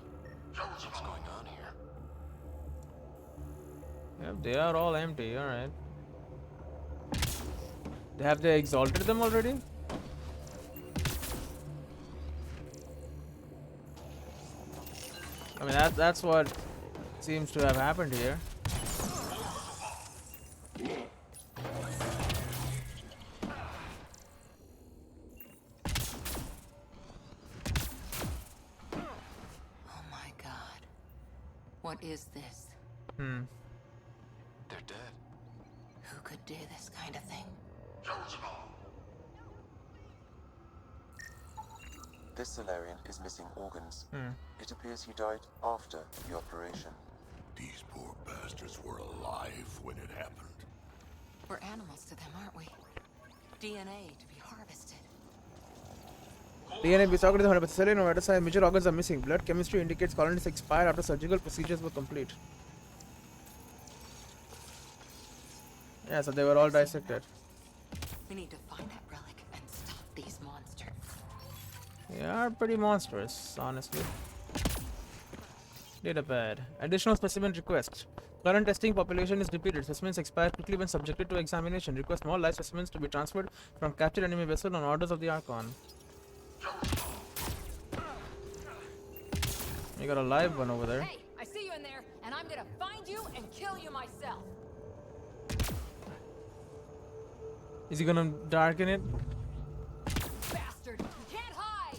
What's going on here? Yep, they are all empty. Alright. Have they exalted them already? I mean, that's what seems to have happened here. Oh my god. What is this? They're dead. Who could do this kind of thing? This Solarian is missing organs. It appears he died after the operation. These poor bastards were alive when it happened. We're animals to them, aren't we? DNA to be harvested. DNA is organized 100%. Solarian no matter size, major organs are missing. Blood chemistry indicates colonies expired after surgical procedures were complete. Yeah, so they were all dissected. We need to find that relic and stop these monsters. They are pretty monstrous, honestly. Data pad. Additional specimen request. Current testing population is depleted. Specimens expire quickly when subjected to examination. Request more live specimens to be transferred from captured enemy vessel on orders of the Archon. You got a live one over there. Hey, I see you in there, and I'm gonna find you and kill you myself. Is he gonna darken it? Bastard, you can't hide!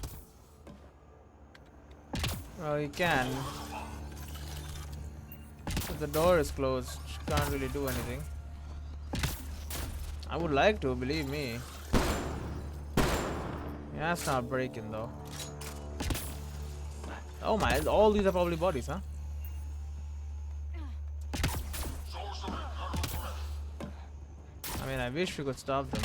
Well, he can. But the door is closed. Can't really do anything. I would like to, believe me. Yeah, it's not breaking though. Oh my, all these are probably bodies, huh? I mean, I wish we could stop them.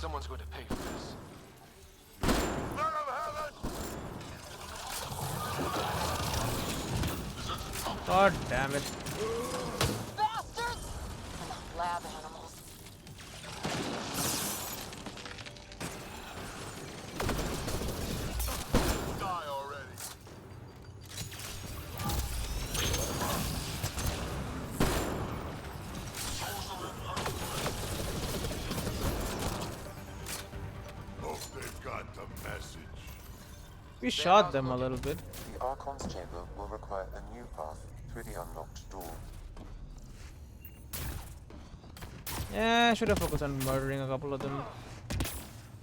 Someone's going to pay for this. God damn it. Bastards! Lab animals. Die already. Hope they've got the message. We shot them a little bit. The Archon's chamber will require a new path through the unlocked door. Yeah, I should have focused on murdering a couple of them.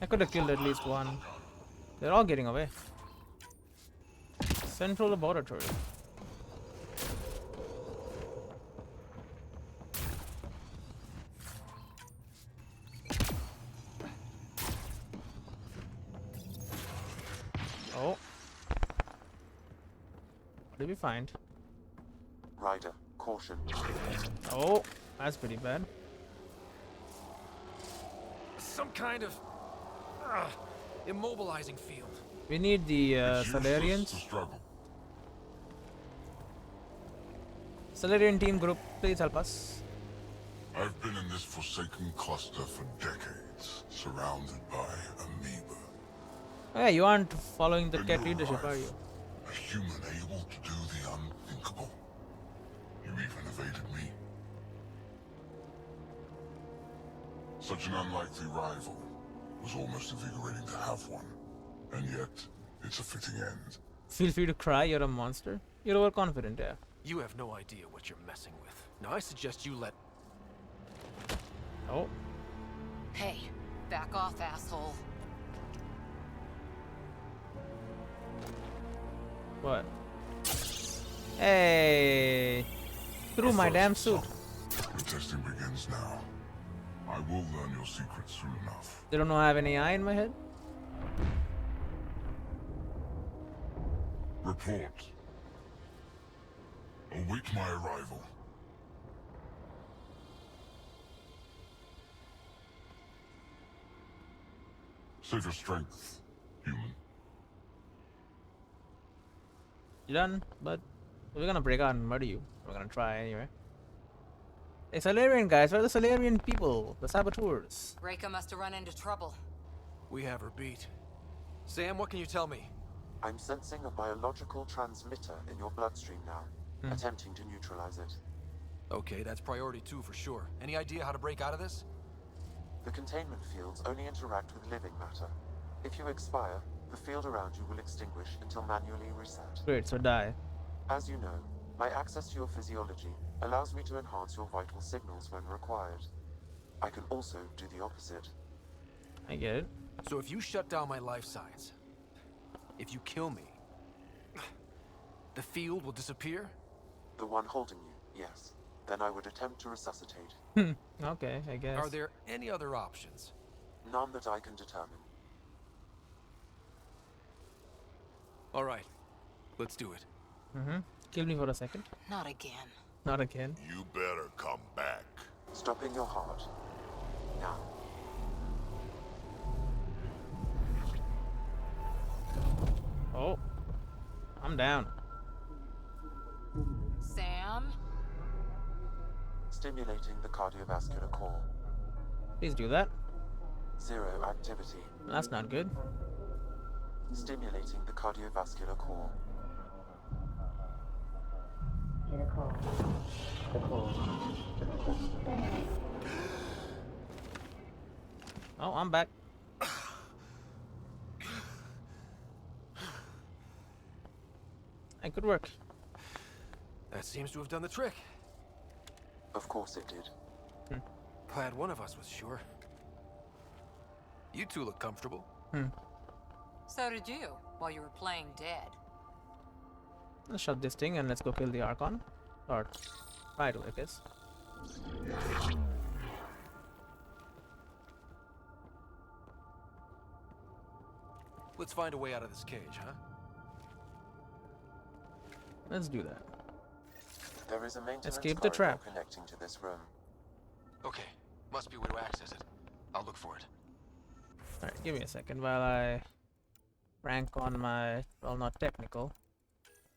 I could have killed at least one. They're all getting away. Central laboratory. Oh. What did we find? Ryder, caution. Oh, that's pretty bad. Some kind of immobilizing field. We need the It's useless to Solarians. struggle. Solarian team group, please help us. I've been in this forsaken cluster for decades, surrounded by amoeba. Oh, yeah, you aren't following the Then cat you leadership, are arrive. you? A human able to do the unthinkable. You even evaded me. Such an unlikely rival. Was almost invigorating to have one. And yet, it's a fitting end. Feel free to cry, you're a monster. You're overconfident, yeah. You have no idea what you're messing with. Now I suggest you let... Oh. Hey, back off, asshole. What? Hey! Through my damn suit. The testing begins now. I will learn your secrets soon enough. They don't know I have any eye in my head? Report. Await my arrival. Save your strength, human. You done? But we're gonna break out and murder you. We're gonna try anyway. Hey, Solarian guys, where are the Solarian people? The saboteurs. Reka must have run into trouble. We have her beat. Sam, what can you tell me? I'm sensing a biological transmitter in your bloodstream now, attempting to neutralize it. Okay, that's priority 2 for sure. Any idea how to break out of this? The containment fields only interact with living matter. If you expire, the field around you will extinguish until manually reset. Great, so die. As you know, my access to your physiology allows me to enhance your vital signals when required. I can also do the opposite. I get it. So if you shut down my life signs, if you kill me, the field will disappear? The one holding you, yes. Then I would attempt to resuscitate. Okay, I guess. Are there any other options? None that I can determine. All right, let's do it. Kill me for a second. Not again. Not again. You better come back. Stopping your heart. Now. Oh. I'm down. Sam? Stimulating the cardiovascular core. Please do that. Zero activity. That's not good. Stimulating the cardiovascular core. Oh, I'm back. It could work. That seems to have done the trick. Of course it did. Glad one of us was sure. You two look comfortable. So did you, while you were playing dead. Let's shut this thing and let's go kill the Archon. Or try to, I guess. Let's find a way out of this cage, huh? Let's do that. There is a maintenance Escape the corridor trap. connecting to this room. Okay, must be a way to access it. I'll look for it. Alright, give me a second while I rank on my, well, not technical,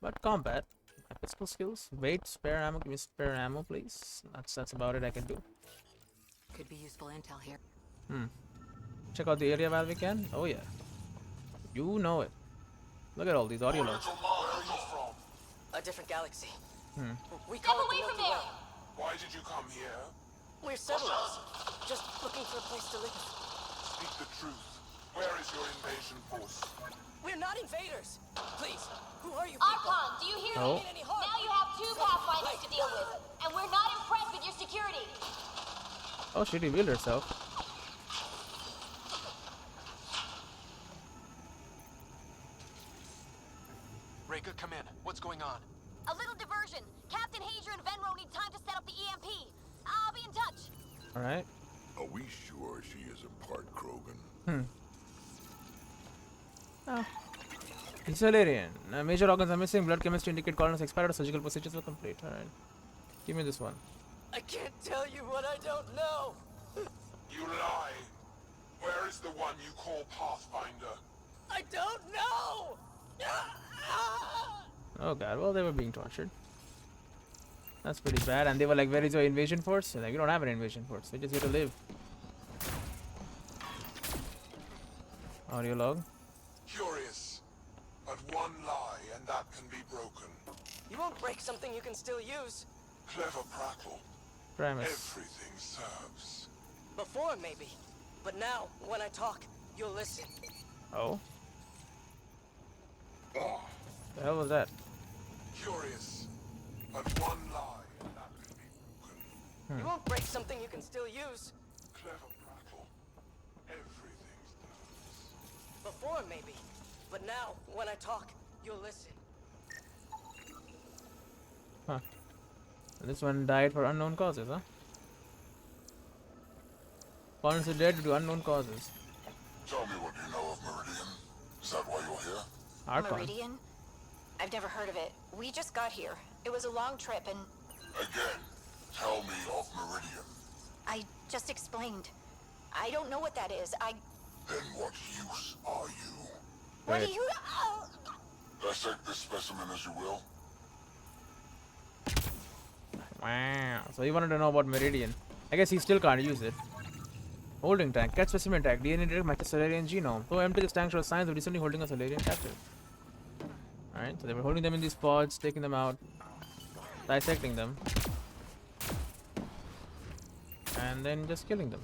but combat. My pistol skills. Wait, spare ammo. Give me spare ammo, please. That's about it I can do. Could be useful intel here. Check out the area while we can. Oh yeah. You know it. Look at all these audio logs. Where are you from? A different galaxy. We Step call it away the from Milky there! Way. Why did you come here? We're settlers, just looking for a place to live. Speak the truth. Where is your invasion force? We're not invaders. Please, who are you people? Archon, do you hear Oh. me? Now you have 2 Pathfinders to deal with, and we're not impressed with your security. Oh, she revealed herself. Reka, come in. What's going on? A little diversion. Captain Hager and Venro need time to set up the EMP. I'll be in touch. Alright. Are we sure she isn't part Krogan? Oh. He's Solarian. Major organs are missing. Blood chemistry indicate colonies expired. Surgical procedures were complete. Alright. Give me this one. I can't tell you what I don't know. You lie. Where is the one you call Pathfinder? I don't know. Oh god, well, they were being tortured. That's pretty bad. And they were like, where is your invasion force? Like, we don't have an invasion force. We're just here to live. Audio log. Curious. But one lie and that can be broken. You won't break something you can still use. Clever prattle. Premise. Everything serves. Before, maybe. But now, when I talk, you'll listen. Oh. The hell was that? Curious. But one lie and that can be broken. You won't break something you can still use. Clever prattle. Everything serves. Before, maybe. But now, when I talk, you'll listen. Huh. This one died for unknown causes, huh? Colonists are dead due to unknown causes. Tell me what you know of Meridian. Is that why you're here? Archon. Meridian? I've never heard of it. We just got here. It was a long trip and Again, tell me of Meridian. I just explained. I don't know what that is. Then what use are you? What Wait. do you... Dissect this specimen as you will. Wow. So he wanted to know about Meridian. I guess he still can't use it. Holding tank. Catch specimen tag. DNA detect matches Solarian genome. Though empty, this tank shows signs of recently holding a Solarian captive. Alright, so they were holding them in these pods, taking them out, dissecting them, and then just killing them.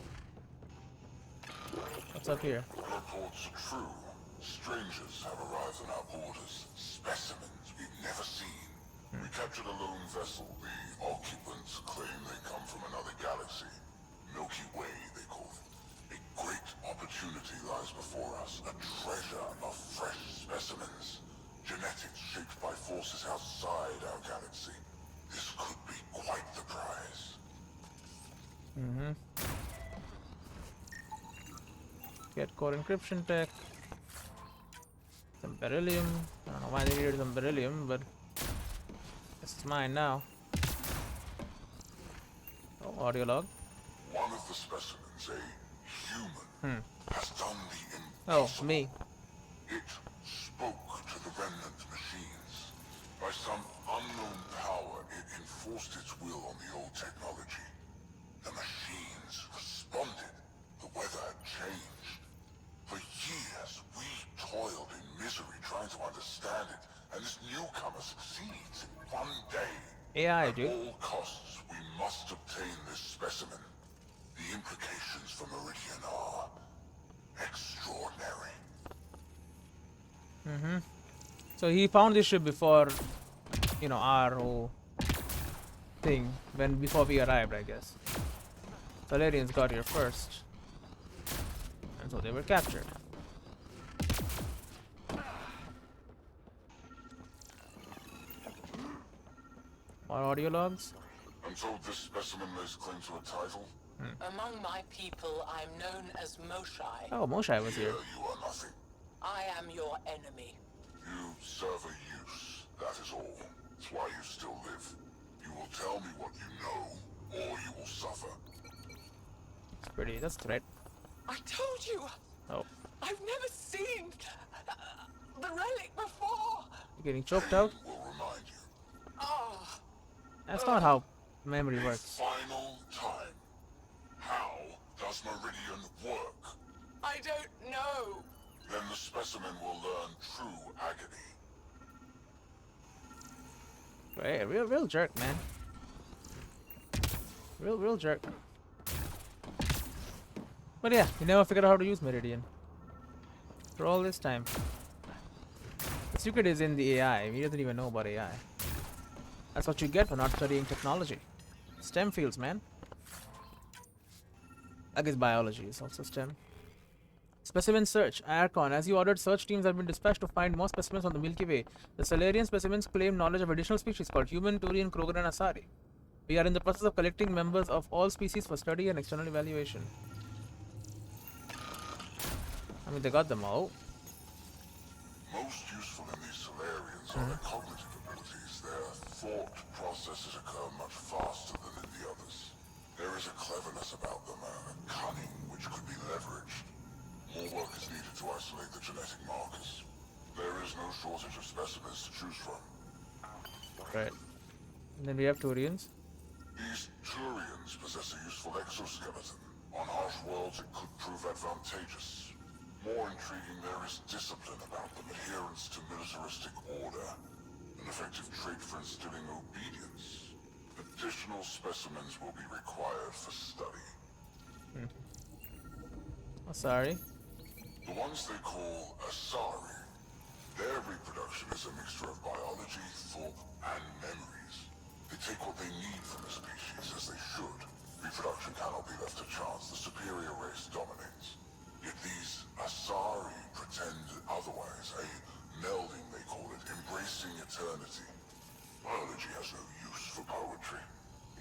What's up here? Reports are true. Strangers have arrived on our borders. Specimens we've never seen. We captured a lone vessel. The occupants claim they come from another galaxy. Milky Way, they call it. A great opportunity lies before us. A treasure of fresh specimens. Genetics shaped by forces outside our galaxy. This could be quite the prize. Get core encryption tech. Some beryllium. I don't know why they needed some beryllium, but it's mine now. Oh, audio log. One of the specimens, a human, has done the Oh, impossible. me. It spoke to the remnant machines. By some unknown power, it enforced its will on the old technology. The machines responded. The the weather had changed. For years, we toiled in misery trying to understand it, and this newcomer succeeds in one day. AI, At dude. all costs, we must obtain this specimen. The implications for Meridian are extraordinary. So he found this ship before, you know, our whole thing, before we arrived, I guess. Solarians got here first, and so they were captured. More audio logs. I'm told this specimen lays claim to a title. Among my people, I'm known as Moshai. Oh, Moshai was here. You are nothing. I am your enemy. You serve a use, that is all. It's why you still live. You will tell me what you know, or you will suffer. It's pretty. That's a threat. I told you! Oh, I've never seen the relic before! you're getting choked out? Will remind you. Oh, That's not how memory works. Final time. How does Meridian work? I don't know. Then the specimen will learn true agony. Hey, real jerk, man. Real jerk. But yeah, he never figured out how to use Meridian. For all this time. The secret is in the AI. He doesn't even know about AI. That's what you get for not studying technology. STEM fields, man. I guess biology is also STEM. Specimen search. Archon. As you ordered, search teams have been dispatched to find more specimens on the Milky Way. The Solarian specimens claim knowledge of additional species called human, Turian, Krogan, and Asari. We are in the process of collecting members of all species for study and external evaluation. I mean, they got them all. Most useful in these Solarians are their cognitive abilities. Their thought processes occur much faster than in the others. There is a cleverness about them, a cunning which could be leveraged. More work is needed to isolate the genetic markers. There is no shortage of specimens to choose from. Right. And then we have Turians. These Turians possess a useful exoskeleton. On harsh worlds, it could prove advantageous. More intriguing, there is discipline about them, adherence to militaristic order, an effective trait for instilling obedience. Additional specimens will be required for study. Oh, sorry. The ones they call Asari, their reproduction is a mixture of biology, thought, and memories. They take what they need from the species, as they should. Reproduction cannot be left to chance. The superior race dominates. Yet these Asari pretend otherwise. A melding, they call it, embracing eternity. Biology has no use for poetry.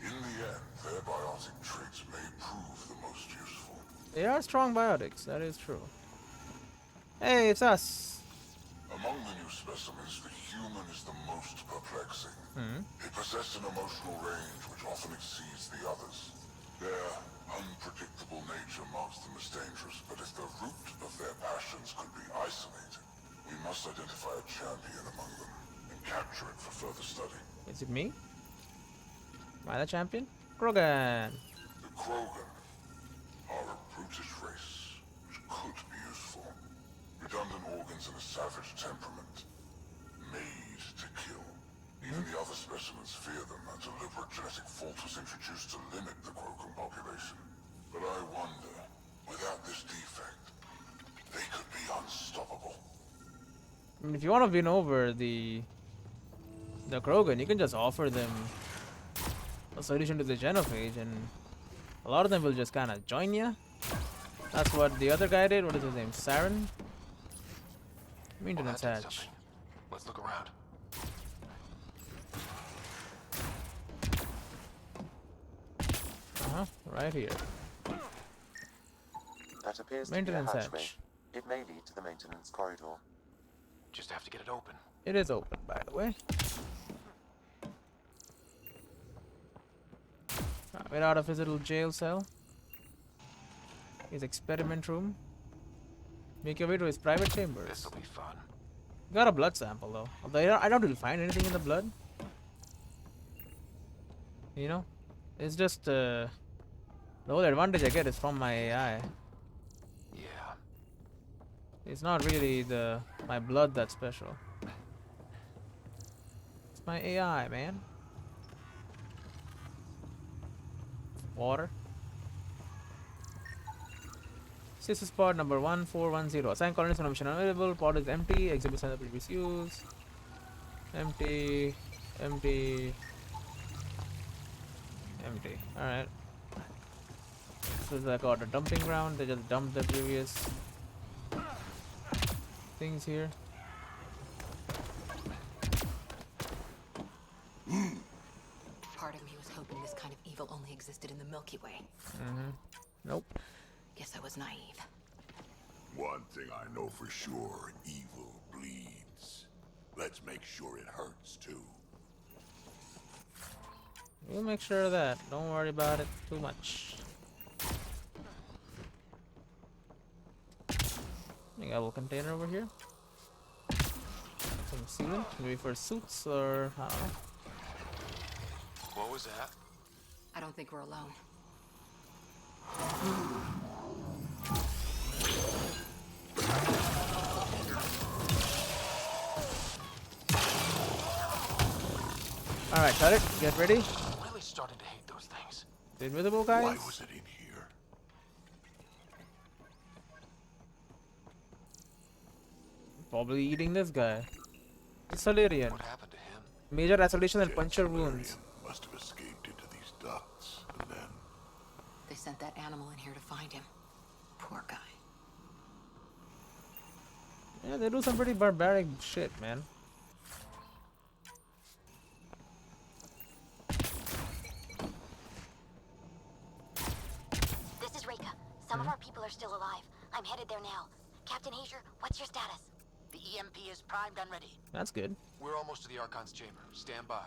In the end, their biotic traits may prove the most useful. They are strong biotics, that is true. Hey, it's us. Among the new specimens, the human is the most perplexing. They possess an emotional range which often exceeds the others. Their unpredictable nature marks them as dangerous, but if the root of their passions could be isolated, we must identify a champion among them and capture it for further study. Is it me? Am I the champion? Krogan. The Krogan are a brutish race which could be useful. Redundant organs and a savage temperament. Made to kill. Even the other specimens fear them. A deliberate genetic fault was introduced to limit the Krogan population. But I wonder, without this defect, they could be unstoppable. I mean, if you want to win over the Krogan, you can just offer them a solution to the genophage, and a lot of them will just kind of join you. That's what the other guy did. What is his name? Saren? Maintenance Well, that did hatch. something. Let's look around. Right here. That appears to be a Maintenance hatchway. hatch. It may lead to the maintenance corridor. Just have to get it open. It is open, by the way. We're out of his little jail cell. His experiment room. Make your way to his private chambers. This'll be fun. Got a blood sample though. Although I don't really find anything in the blood. You know, it's just the only advantage I get is from my AI. It's not really my blood that's special. It's my AI, man. Water. Stasis pod number 1410. Assign colonies information available. Pod is empty. Exhibits under previous use. Empty. Empty. Empty. Alright. So I got a dumping ground. They just dumped the previous things here. Part of me was hoping this kind of evil only existed in the Milky Way. Nope. Guess I was naive. One thing I know for sure, evil bleeds. Let's make sure it hurts too. We'll make sure of that. Don't worry about it too much. We got a little container over here. Some sealant, maybe for suits or I don't know. What was that? I don't think we're alone. Alright, turret, get ready. I'm really starting to hate those things. The invisible guys. Why was it in here? Probably eating this guy. Solarian. What happened to him? Major isolation and puncture wounds. Must have escaped into these ducts, and then They sent that animal in here to find him. Poor guy. Yeah, they do some pretty barbaric shit, man. This is Reika. Some of our people are still alive. I'm headed there now. Captain Hazer, what's your status? The EMP is primed and ready. That's good. We're almost to the Archon's chamber. Stand by.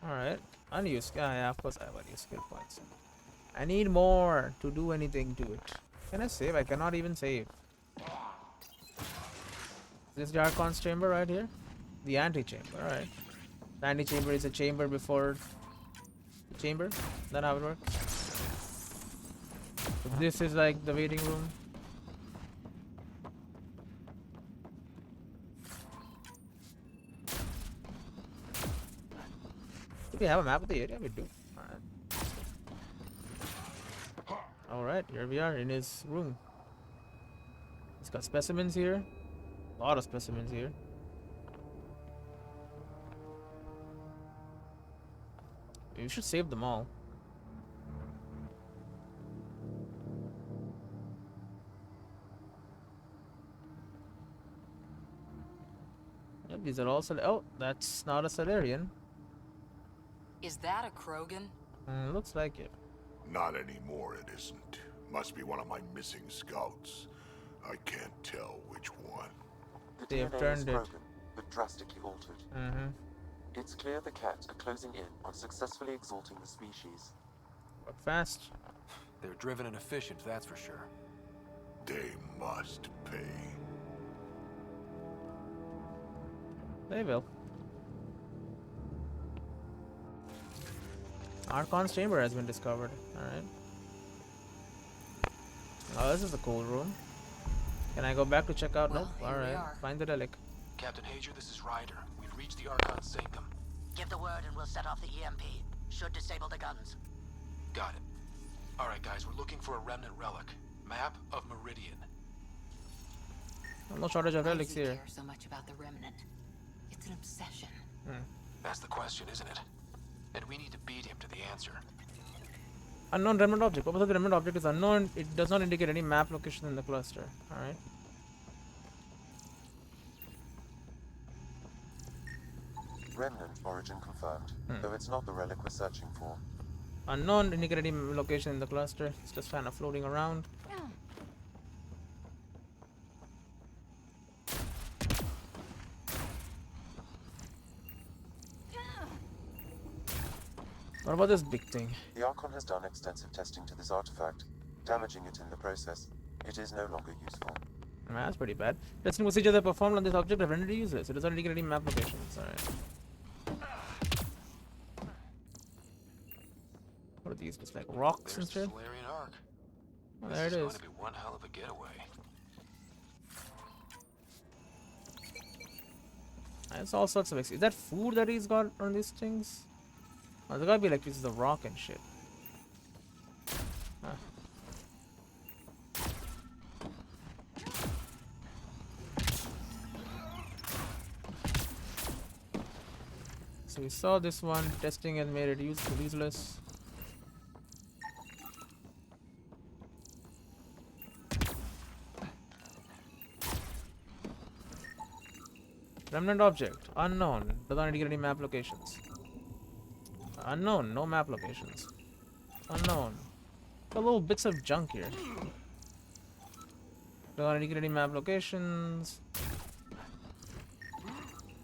Alright. Unused. Yeah, of course I have unused skill points. I need more to do anything to it. Can I save? I cannot even save. This Archon's chamber right here? The antechamber, alright. The antechamber is a chamber before the chamber? Is that how it works? So this is like the waiting room. Do we have a map of the area? We do. Alright, here we are in his room. He's got specimens here. A lot of specimens here. We should save them all. Yep, these are all oh, that's not a Solarian. Is that a Krogan? Looks like it. not anymore, it isn't. Must be one of my missing scouts. I can't tell which one. The They have DNA is turned it. broken, but drastically altered. It's clear the cats are closing in on successfully exalting the species. But fast. They're driven and efficient, that's for sure. They must pay. They will. Archon's chamber has been discovered. Alright. Oh, this is a cool room. Can I go back to check out? Well, Nope. here we Alright. are. Find the relic. Captain Hager, this is Ryder. We've reached the Archon's sanctum. Give the word and we'll set off the EMP. Should disable the guns. Got it. Alright guys, we're looking for a remnant relic. Map of Meridian. No shortage of Why relics does he here. care so much about the remnant? It's an obsession. That's the question, isn't it? And we need to beat him to the answer. Unknown remnant object. Purpose of the remnant object is unknown. It does not indicate any map location in the cluster. Alright. Remnant origin confirmed, though it's not the relic we're searching for. Unknown indicate any location in the cluster. It's just kind of floating around. What about this big thing? The Archon has done extensive testing to this artifact, damaging it in the process. It is no longer useful. That's pretty bad. Testing procedures are performed on this object have rendered useless. It does not indicate any map locations. Alright. rocks There's the instead. Solarian Ark. Oh, This there it is going is. to be one hell of a getaway. There's all sorts of is that food that he's got on these things? Oh, there's gotta be like pieces of rock and shit. Huh. So we saw this one, testing and made it useless. Remnant object, unknown, doesn't indicate any map locations. Unknown, no map locations. Unknown. Got little bits of junk here. Doesn't indicate any map locations.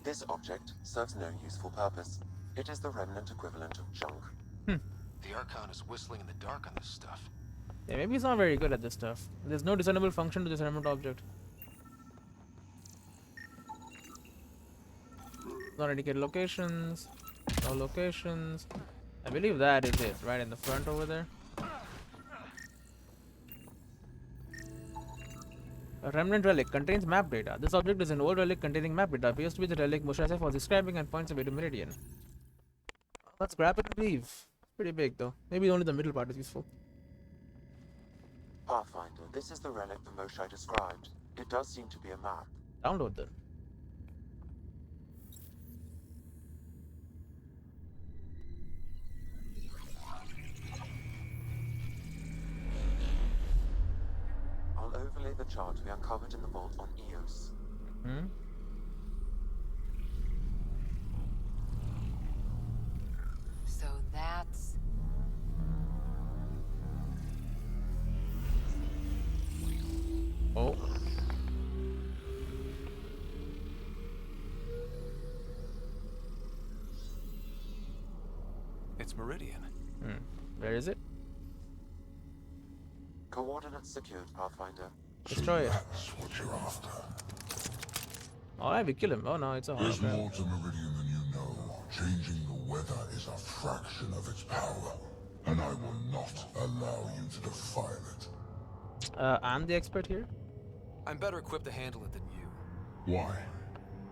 This object serves no useful purpose. It is the remnant equivalent of junk. The Archon is whistling in the dark on this stuff. Yeah, maybe he's not very good at this stuff. There's no discernible function to this remnant object. Not indicate locations. No locations. I believe that is it, right in the front over there. A remnant relic contains map data. This object is an old relic containing map data. Appears to be the relic Mushasef was describing and points away to Meridian. Let's grab it and leave. Pretty big though. Maybe only the middle part is useful. Pathfinder, this is the relic the Moshai described. It does seem to be a map. Download then. I'll overlay the chart we uncovered in the vault on Eos. So that's... Oh. It's Meridian. Where is it? Coordinates secured, Pathfinder. Destroy it. That's what you're after. Alright, we kill him. Oh no, it's a There's hologram. more to Meridian than you know. Changing the weather is a fraction of its power, and I will not allow you to defile it. I'm the expert here. I'm better equipped to handle it than you. Why?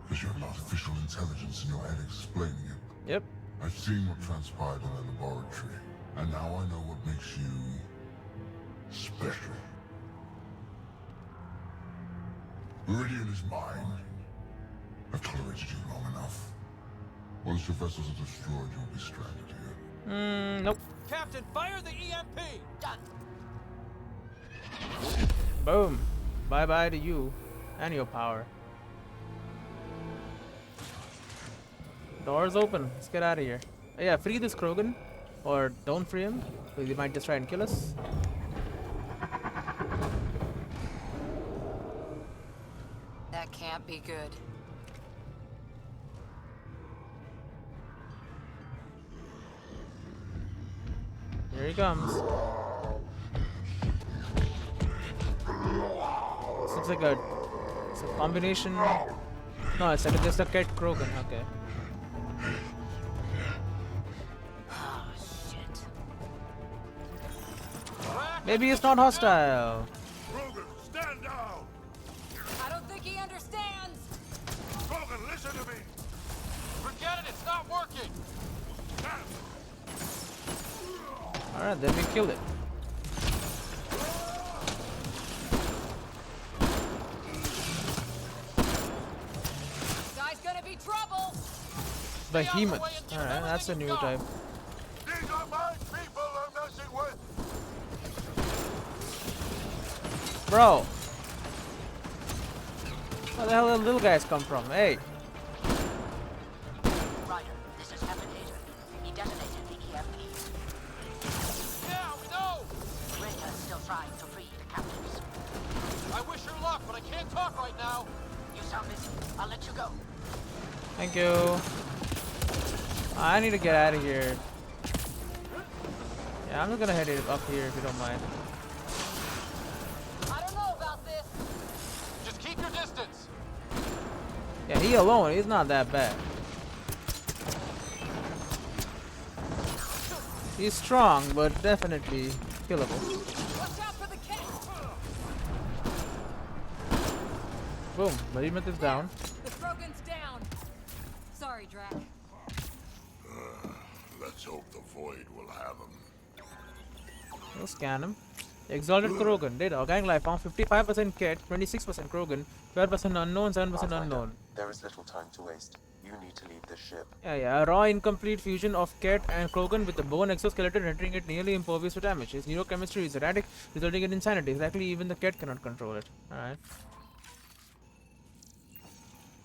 Because you have an artificial intelligence in your head explaining it. Yep. I've seen what transpired in the laboratory, and now I know what makes you special. Meridian is mine. I've tolerated you long enough. Once your vessels are destroyed, you'll be stranded here. Nope. Captain, fire the EMP! Done. Boom. Bye bye to you and your power. Doors open. Let's get out of here. Oh, yeah, free this Krogan. Or don't free him, because he might just try and kill us. That can't be good. Here he comes. This looks like it's a combination. No, it's like just a cat Krogan. Okay. Oh, shit. Maybe it's not hostile. Krogan, stand down! I don't think he understands! Krogan, listen to me! Forget it, it's not working! Alright, then we kill it. Guy's gonna be trouble! Behemoth. Alright, that's a new type. These are my people I'm messing with! Bro! Where the hell did the little guys come from? Hey! Ryder, this is Captain Hager. He detonated the EMP. Yeah, we know! Rita's still trying to free the captives. I wish her luck, but I can't talk right now. You sound busy. I'll let you go. Thank you. I need to get out of here. Yeah, I'm just gonna head up here if you don't mind. I don't know about this. Just keep your distance. Yeah, he alone, he's not that bad. He's strong, but definitely killable. Watch out for the cat! Boom, Behemoth is down. The Krogan's down. Sorry, Drac. Let's hope the Void will have him. We'll scan him. Exalted Krogan. Data. Organic life form. 55% Ket, 26% Krogan, 12% unknown, 7% Pathfinder, unknown. there is little time to waste. You need to leave this ship. Yeah. A raw incomplete fusion of Ket and Krogan with the bone exoskeleton rendering it nearly impervious to damage. His neurochemistry is erratic, resulting in insanity. Exactly, even the Ket cannot control it. Alright.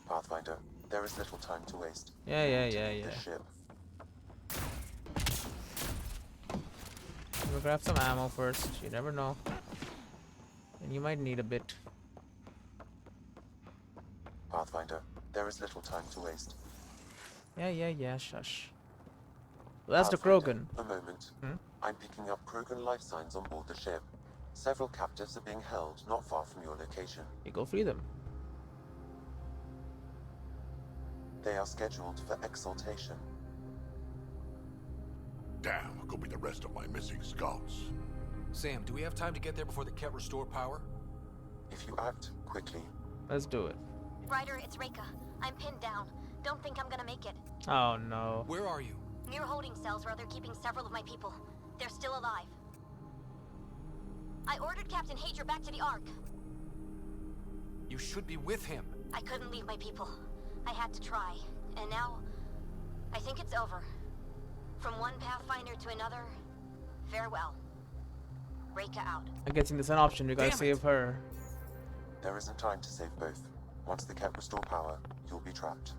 Pathfinder, there is little time to waste. Yeah. This ship. We'll grab some ammo first. You never know. And you might need a bit. Pathfinder, there is little time to waste. Yeah. Shush. Well, that's the Pathfinder, Krogan. A moment. Hmm? I'm picking up Krogan life signs on board the ship. Several captives are being held not far from your location. You go free them. They are scheduled for exaltation. Damn, go be the rest of my missing scouts. Sam, do we have time to get there before the Ket restore power? If you act quickly. Let's do it. Ryder, it's Reika. I'm pinned down. Don't think I'm gonna make it. Oh no. Where are you? Near holding cells where they're keeping several of my people. They're still alive. I ordered Captain Hager back to the Ark. You should be with him. I couldn't leave my people. I had to try. And now, I think it's over. From one Pathfinder to another, farewell. Reika out. I'm guessing there's an option. We gotta save her. There isn't time to save both. Once the Ket restore power, you'll be trapped.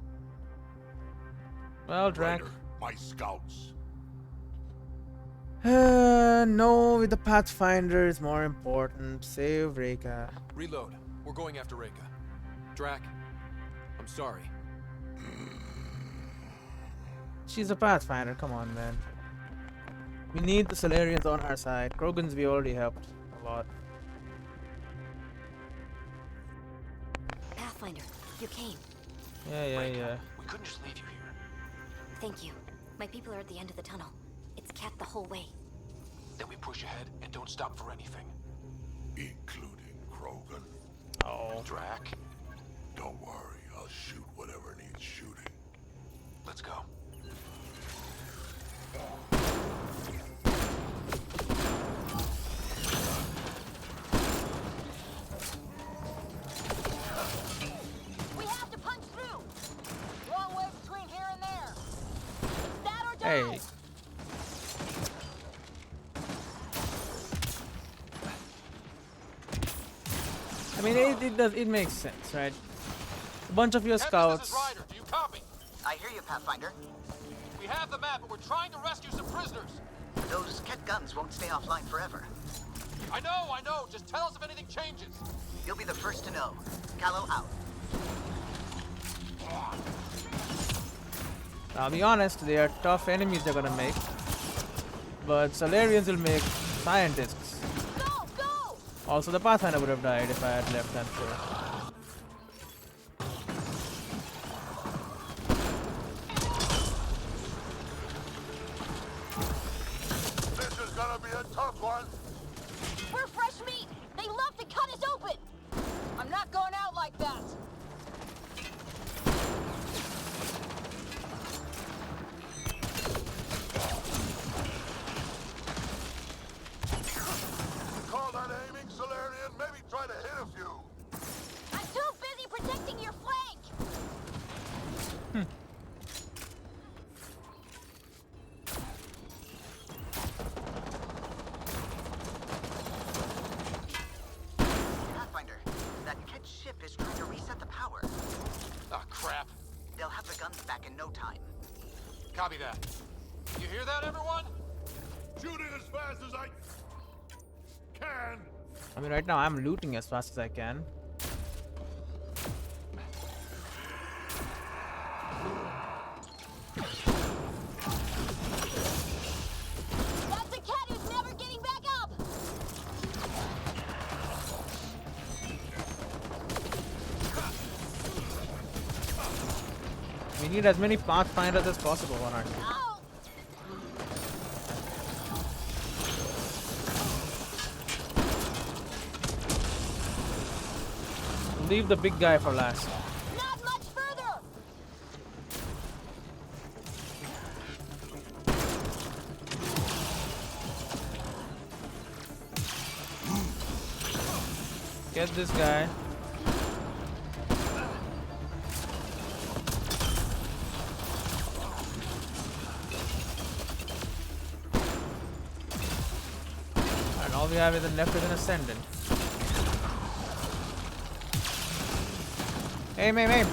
Well, Drac. Ryder, my scouts. No, the Pathfinder is more important. Save Reika. Reload. We're going after Reika. Drac, I'm sorry. She's a Pathfinder, come on, man. We need the Solarians on our side. Krogans we already helped a lot. Pathfinder, you came. Yeah. We couldn't just leave you here. Thank you. My people are at the end of the tunnel. It's Cat the whole way. Then we push ahead and don't stop for anything. Including Krogan. Oh. Drac, Don't worry, I'll shoot whatever needs shooting. let's go. We have to punch through. Long way between here and there. It's that or die. Hey. I mean, it makes sense, right? A bunch of your scouts. This is Ryder. Do you copy? I hear you, Pathfinder. We have the map, but we're trying to rescue some prisoners. Those Ket guns won't stay offline forever. I know. Just tell us if anything changes. You'll be the first to know. Callow out. I'll be honest, they are tough enemies they're gonna make. But Solarians will make scientists. Go! Also, the Pathfinder would have died if I had left them sure. This is gonna be a tough one. We're fresh meat. They love to cut us open. I'm not going out like that. Call that aiming, Solarian? Maybe try to hit a few. I'm too busy protecting your flank. Pathfinder, that Ket ship is trying to reset the power. Ah, crap. They'll have the guns back in no time. Copy that. You hear that, everyone? Shooting as fast as I can. I mean, right now I'm looting as fast as I can. That's a cat who's never getting back up. We need as many Pathfinders as possible on our team. Oh, Leave the big guy for last. Not much further! Get this guy. And all we have is left is an ascendant. Aim, aim, aim.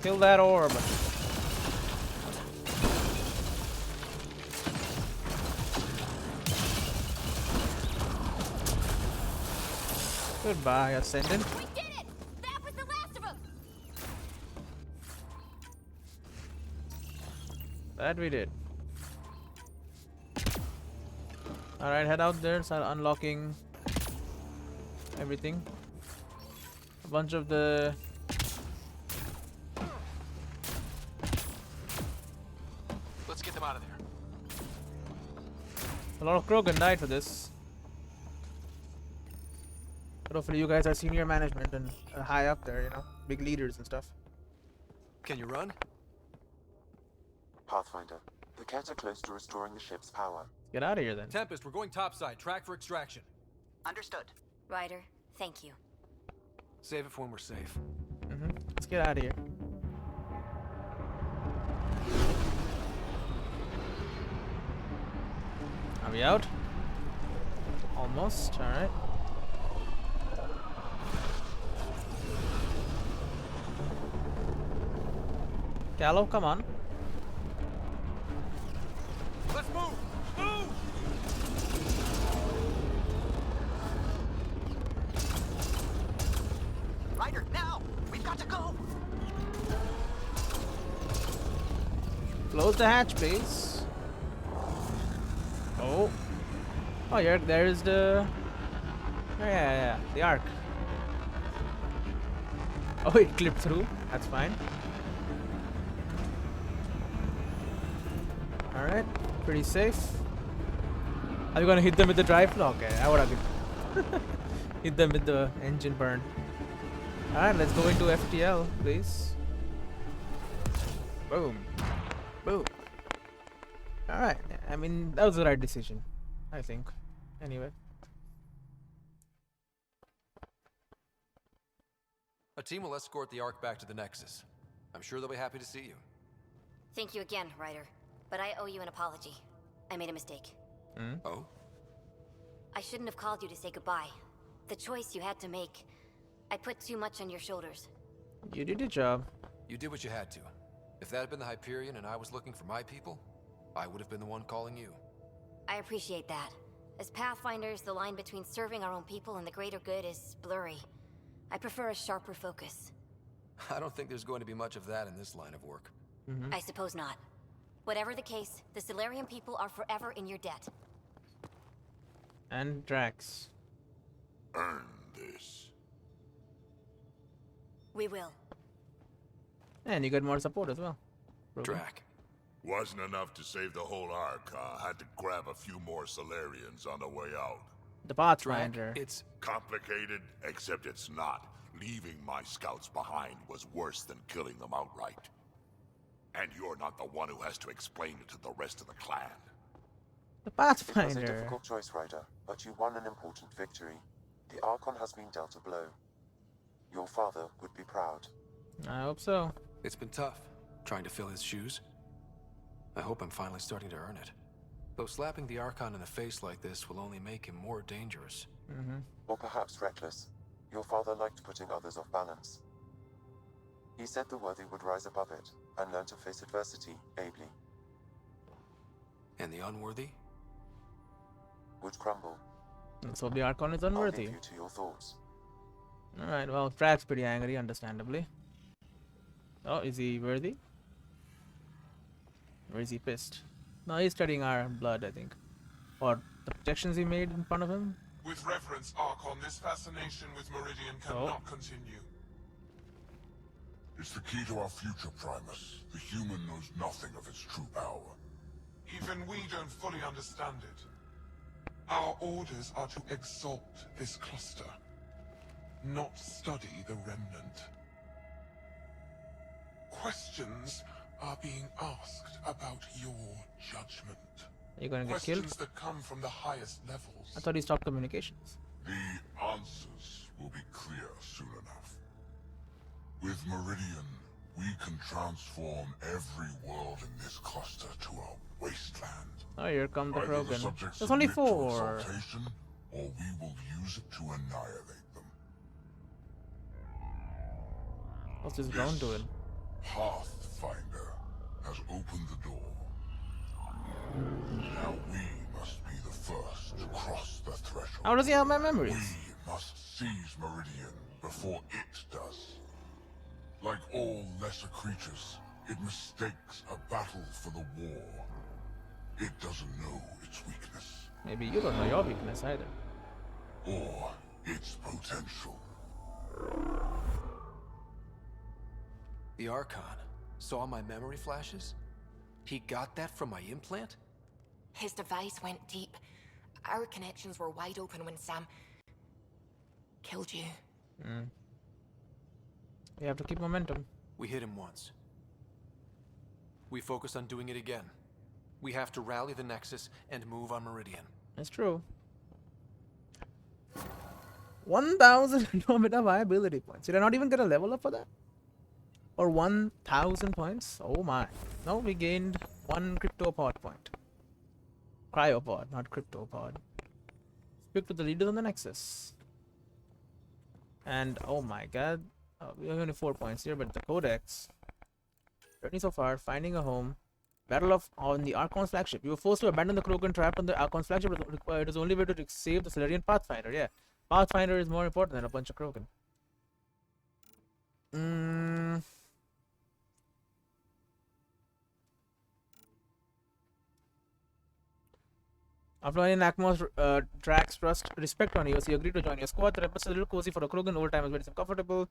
Kill that orb. Goodbye, Ascendant. We did it! That was the last of them! That we did. Alright, head out there, start unlocking everything. A bunch of the Let's get them out of there. a lot of Krogan died for this. But hopefully you guys are senior management and high up there, you know, big leaders and stuff. Can you run? Pathfinder, the Ket are close to restoring the ship's power. Get out of here then. Tempest, we're going topside. Track for extraction. Understood. Ryder, thank you. Save it for when we're safe. Let's get out of here. Are we out? Almost, alright. Callow, come on. Let's move! Move! Ryder, now! We've got to go! Close the hatch, please. Oh. Oh, yeah, there's the... yeah, the arc. Oh, it clipped through. That's fine. Alright, pretty safe. Are you gonna hit them with the drive? Okay, I would have hit them with the engine burn. Alright, let's go into FTL, please. Boom. Boom. Alright, I mean, that was the right decision, I think. Anyway. A team will escort the Ark back to the Nexus. I'm sure they'll be happy to see you. Thank you again, Ryder. But I owe you an apology. I made a mistake. Oh? I shouldn't have called you to say goodbye. The choice you had to make. I put too much on your shoulders. You did your job. You did what you had to. If that had been the Hyperion and I was looking for my people, I would have been the one calling you. I appreciate that. As Pathfinders, the line between serving our own people and the greater good is blurry. I prefer a sharper focus. I don't think there's going to be much of that in this line of work. I suppose not. Whatever the case, the Solarian people are forever in your debt. And Drax. Earn this. We will. And you got more support as well. Drac. Wasn't enough to save the whole Ark, had to grab a few more Solarians on the way out. The Pathfinder. It's Complicated, except it's not. Leaving my scouts behind was worse than killing them outright. And you're not the one who has to explain it to the rest of the clan. The It was a Pathfinder. difficult choice, Ryder, but you won an important victory. The Archon has been dealt a blow. Your father would be proud. I hope so. It's been tough, trying to fill his shoes. I hope I'm finally starting to earn it. Though slapping the Archon in the face like this will only make him more dangerous. Or perhaps reckless. Your father liked putting others off balance. He said the worthy would rise above it and learn to face adversity ably. And the unworthy? Would crumble. Let's hope the Archon is I'll unworthy. leave you to your thoughts. Alright, well, Drax pretty angry, understandably. Oh, is he worthy? Or is he pissed? No, he's studying our blood, I think. Or the projections he made in front of him. With reference, Archon, this fascination with Meridian cannot continue. It's the key to our future, Primus. The human knows nothing of its true power. Even we don't fully understand it. Our orders are to exalt this cluster, not study the remnant. Questions are being asked about your judgment. Are you gonna get killed? Questions that come from the highest levels. I thought he stopped communications. The answers will be clear soon enough. With Meridian, we can transform every world in this cluster to a wasteland. Oh, here come the Either Krogan. subjects There's only submit to 4. exaltation, or we will use it to annihilate them. What's this ground doing? Pathfinder has opened the door. Now we must be the first to cross the threshold. How does he have my memories? We must seize Meridian before it does. Like all lesser creatures, it mistakes a battle for the war. It doesn't know its weakness. Maybe you don't know your weakness either. Or its potential. The Archon saw my memory flashes? He got that from my implant? His device went deep. Our connections were wide open when Sam killed you. You have to keep momentum. We hit him once. We focus on doing it again. We have to rally the Nexus and move on Meridian. That's true. 1,000 Andromeda viability points. Did I not even get a level up for that? Or 1,000 points? Oh my. No, we gained 1 cryptopod point. Cryopod, not cryptopod. Speak to the leaders on the Nexus. And oh my god. We have only 4 points here, but the Codex. Journey so far, finding a home. Battle of on the Archon's flagship. You were forced to abandon the Krogan trap on the Archon's flagship. It was the only way to save the Solarian Pathfinder. Yeah, Pathfinder is more important than a bunch of Krogan. After learning Nakmos Drax trust respect on you, he agreed to join your squad. The rep is a little cozy for a Krogan. Overtime is very comfortable.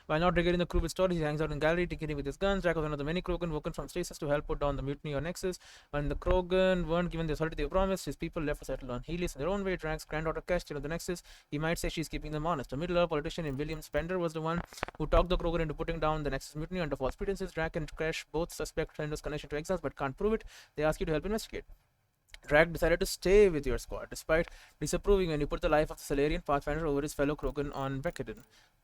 While not regaling the crew with stories, he hangs out in gallery, tinkering with his guns. Drax was one of the many Krogan woken from stasis to help put down the mutiny on Nexus. When the Krogan weren't given the authority they promised, his people left to settle on Helios in their own way. Drax, granddaughter Kesh, of the Nexus, he might say she's keeping them honest. A Middle-earth politician named William Spender was the one who talked the Krogan into putting down the Nexus mutiny under false pretenses. Drax and Kesh both suspect Spender's connection to exiles but can't prove it. They ask you to help investigate. Drag decided to stay with your squad, despite disapproving when you put the life of the Solarian Pathfinder over his fellow Krogan on Vekadin.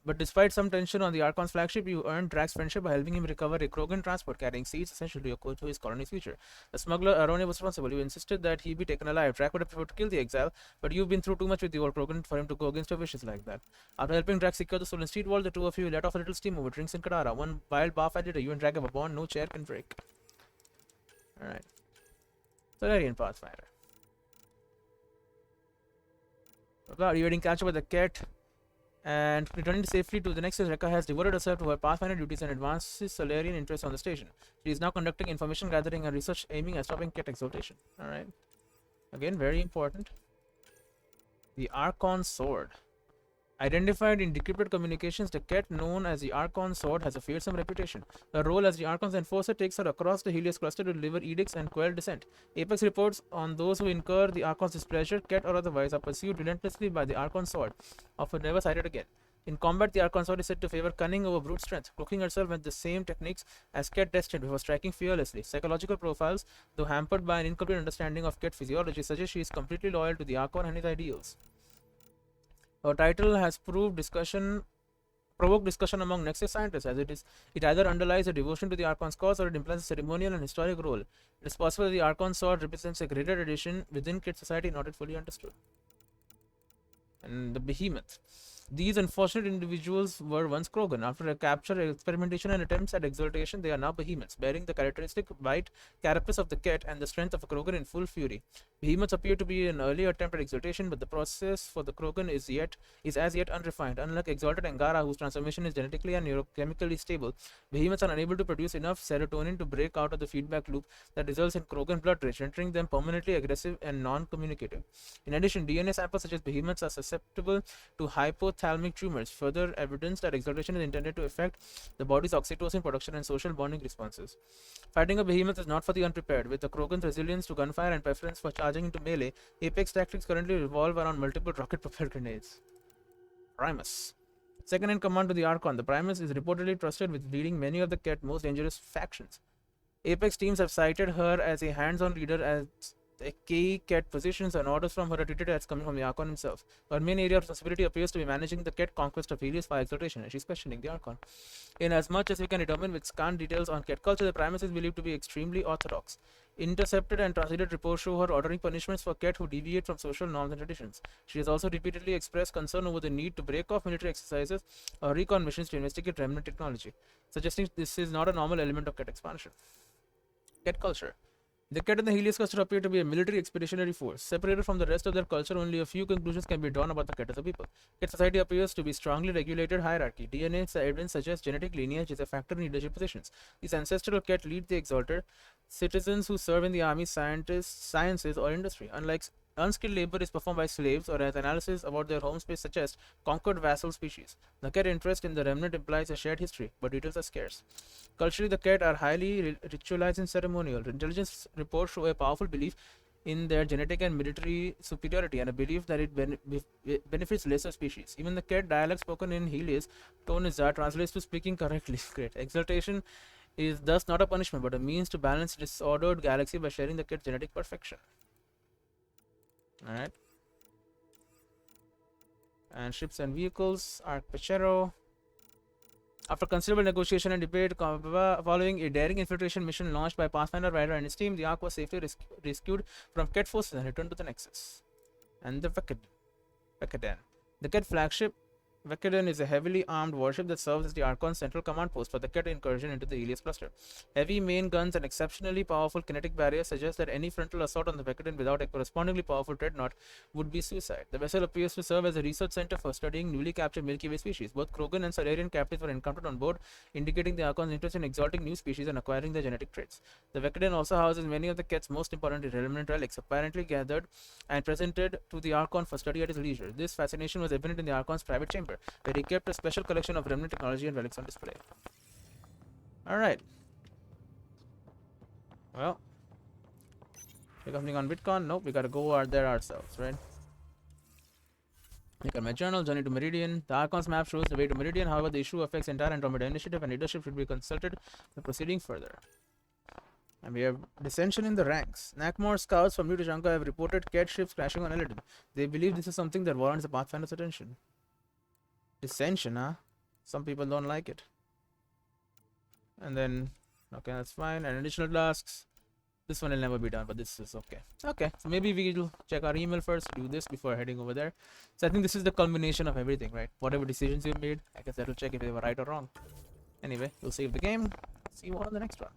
But despite some tension on the Archon's flagship, you earned Drag's friendship by helping him recover a Krogan transport carrying seeds essential to his colony's future. The smuggler Arone was responsible. You insisted that he be taken alive. Drag would have preferred to kill the exile, but you've been through too much with the old Krogan for him to go against your wishes like that. After helping Drag secure the stolen street wall, the two of you let off a little steam over drinks in Kadara. One wild bar fight later, you and Drag have a bond no chair can break. Alright. Solarian Pathfinder. Evading capture by the cat and returning safely to the Nexus, Rekka has devoted herself to her Pathfinder duties and advances Solarian interests on the station. She is now conducting information gathering and research aiming at stopping cat exaltation. Alright. Again, very important. The Archon Sword. Identified in decrypted communications, the cat known as the Archon Sword has a fearsome reputation. Her role as the Archon's enforcer takes her across the Helios cluster to deliver edicts and quell dissent. Apex reports on those who incur the Archon's displeasure, cat or otherwise, are pursued relentlessly by the Archon Sword, often never sighted again. In combat, the Archon Sword is said to favor cunning over brute strength, cloaking herself with the same techniques as Ket destined before striking fearlessly. Psychological profiles, though hampered by an incomplete understanding of Ket physiology, suggest she is completely loyal to the Archon and his ideals. Her title has provoked discussion among Nexus scientists, as it either underlies a devotion to the Archon's cause or it implies a ceremonial and historic role. It is possible that the Archon Sword represents a greater tradition within Kit society not yet fully understood. And the Behemoth. These unfortunate individuals were once Krogan. After a capture, experimentation, and attempts at exaltation, they are now behemoths, bearing the characteristic white carapace of the cat and the strength of a Krogan in full fury. Behemoths appear to be an early attempt at exaltation, but the process for the Krogan is as yet unrefined. Unlike exalted Angara, whose transformation is genetically and neurochemically stable, behemoths are unable to produce enough serotonin to break out of the feedback loop that results in Krogan blood rage, rendering them permanently aggressive and non-communicative. In addition, DNA samples such as behemoths are susceptible to hypothermia ophthalmic tumors, further evidence that exaltation is intended to affect the body's oxytocin production and social bonding responses. Fighting a behemoth is not for the unprepared. With the Krogan's resilience to gunfire and preference for charging into melee, Apex tactics currently revolve around multiple rocket-propelled grenades. Primus. Second in command to the Archon, the Primus is reportedly trusted with leading many of the Ket most dangerous factions. Apex teams have cited her as a hands-on leader as the key Ket positions, and orders from her are treated as coming from the Archon himself. Her main area of responsibility appears to be managing the Ket conquest of Helios by exaltation, and she's questioning the Archon. In as much as we can determine with scant details on Ket culture, the Primus is believed to be extremely orthodox. Intercepted and translated reports show her ordering punishments for Ket who deviate from social norms and traditions. She has also repeatedly expressed concern over the need to break off military exercises or recon missions to investigate remnant technology, suggesting this is not a normal element of Ket expansion. Ket culture. The Ket and the Helios cluster appear to be a military expeditionary force. Separated from the rest of their culture, only a few conclusions can be drawn about the Ket as a people. Ket society appears to be strongly regulated hierarchy. DNA evidence suggests genetic lineage is a factor in leadership positions. These ancestral Ket lead the exalted citizens who serve in the army, sciences, or industry. Unlike unskilled labor is performed by slaves, or as analysis about their home space suggests, conquered vassal species. The Ket interest in the remnant implies a shared history, but details are scarce. Culturally, the Ket are highly ritualized and ceremonial. Intelligence reports show a powerful belief in their genetic and military superiority, and a belief that it benefits lesser species. Even the Ket dialect spoken in Helios, Tonizar, translates to speaking correctly. Great. Exaltation is thus not a punishment, but a means to balance disordered galaxy by sharing the Ket's genetic perfection. Alright. And ships and vehicles. Arc Pachero. After considerable negotiation and debate, following a daring infiltration mission launched by Pathfinder Rider and his team, the Ark was safely rescued from Ket forces and returned to the Nexus. And the Vekadan. The Ket flagship Vekadan is a heavily armed warship that serves as the Archon's central command post for the Ket incursion into the Helios cluster. Heavy main guns and exceptionally powerful kinetic barriers suggest that any frontal assault on the Vekadan without a correspondingly powerful dreadnought would be suicide. The vessel appears to serve as a research center for studying newly captured Milky Way species. Both Krogan and Solarian captives were encountered on board, indicating the Archon's interest in exalting new species and acquiring their genetic traits. The Vekadan also houses many of the Ket's most important remnant relics, apparently gathered and presented to the Archon for study at his leisure. This fascination was evident in the Archon's private chamber, where he kept a special collection of remnant technology and relics on display. Alright. Well, check something on Bitcoin. Nope, we gotta go out there ourselves, right? Look at my journal, Journey to Meridian. The Archon's map shows the way to Meridian. However, the issue affects entire Andromeda initiative, and leadership should be consulted before proceeding further. And we have dissension in the ranks. Nakmor scouts from New Tajanka have reported Ket ships crashing on Eladin. They believe this is something that warrants the Pathfinder's attention. Dissension, huh? Some people don't like it. And then, okay, that's fine. And additional tasks. This one will never be done, but this is okay. Okay, so maybe we'll check our email first, do this before heading over there. So I think this is the culmination of everything, right? Whatever decisions you made, I guess that'll check if they were right or wrong. Anyway, we'll save the game. See you all on the next one.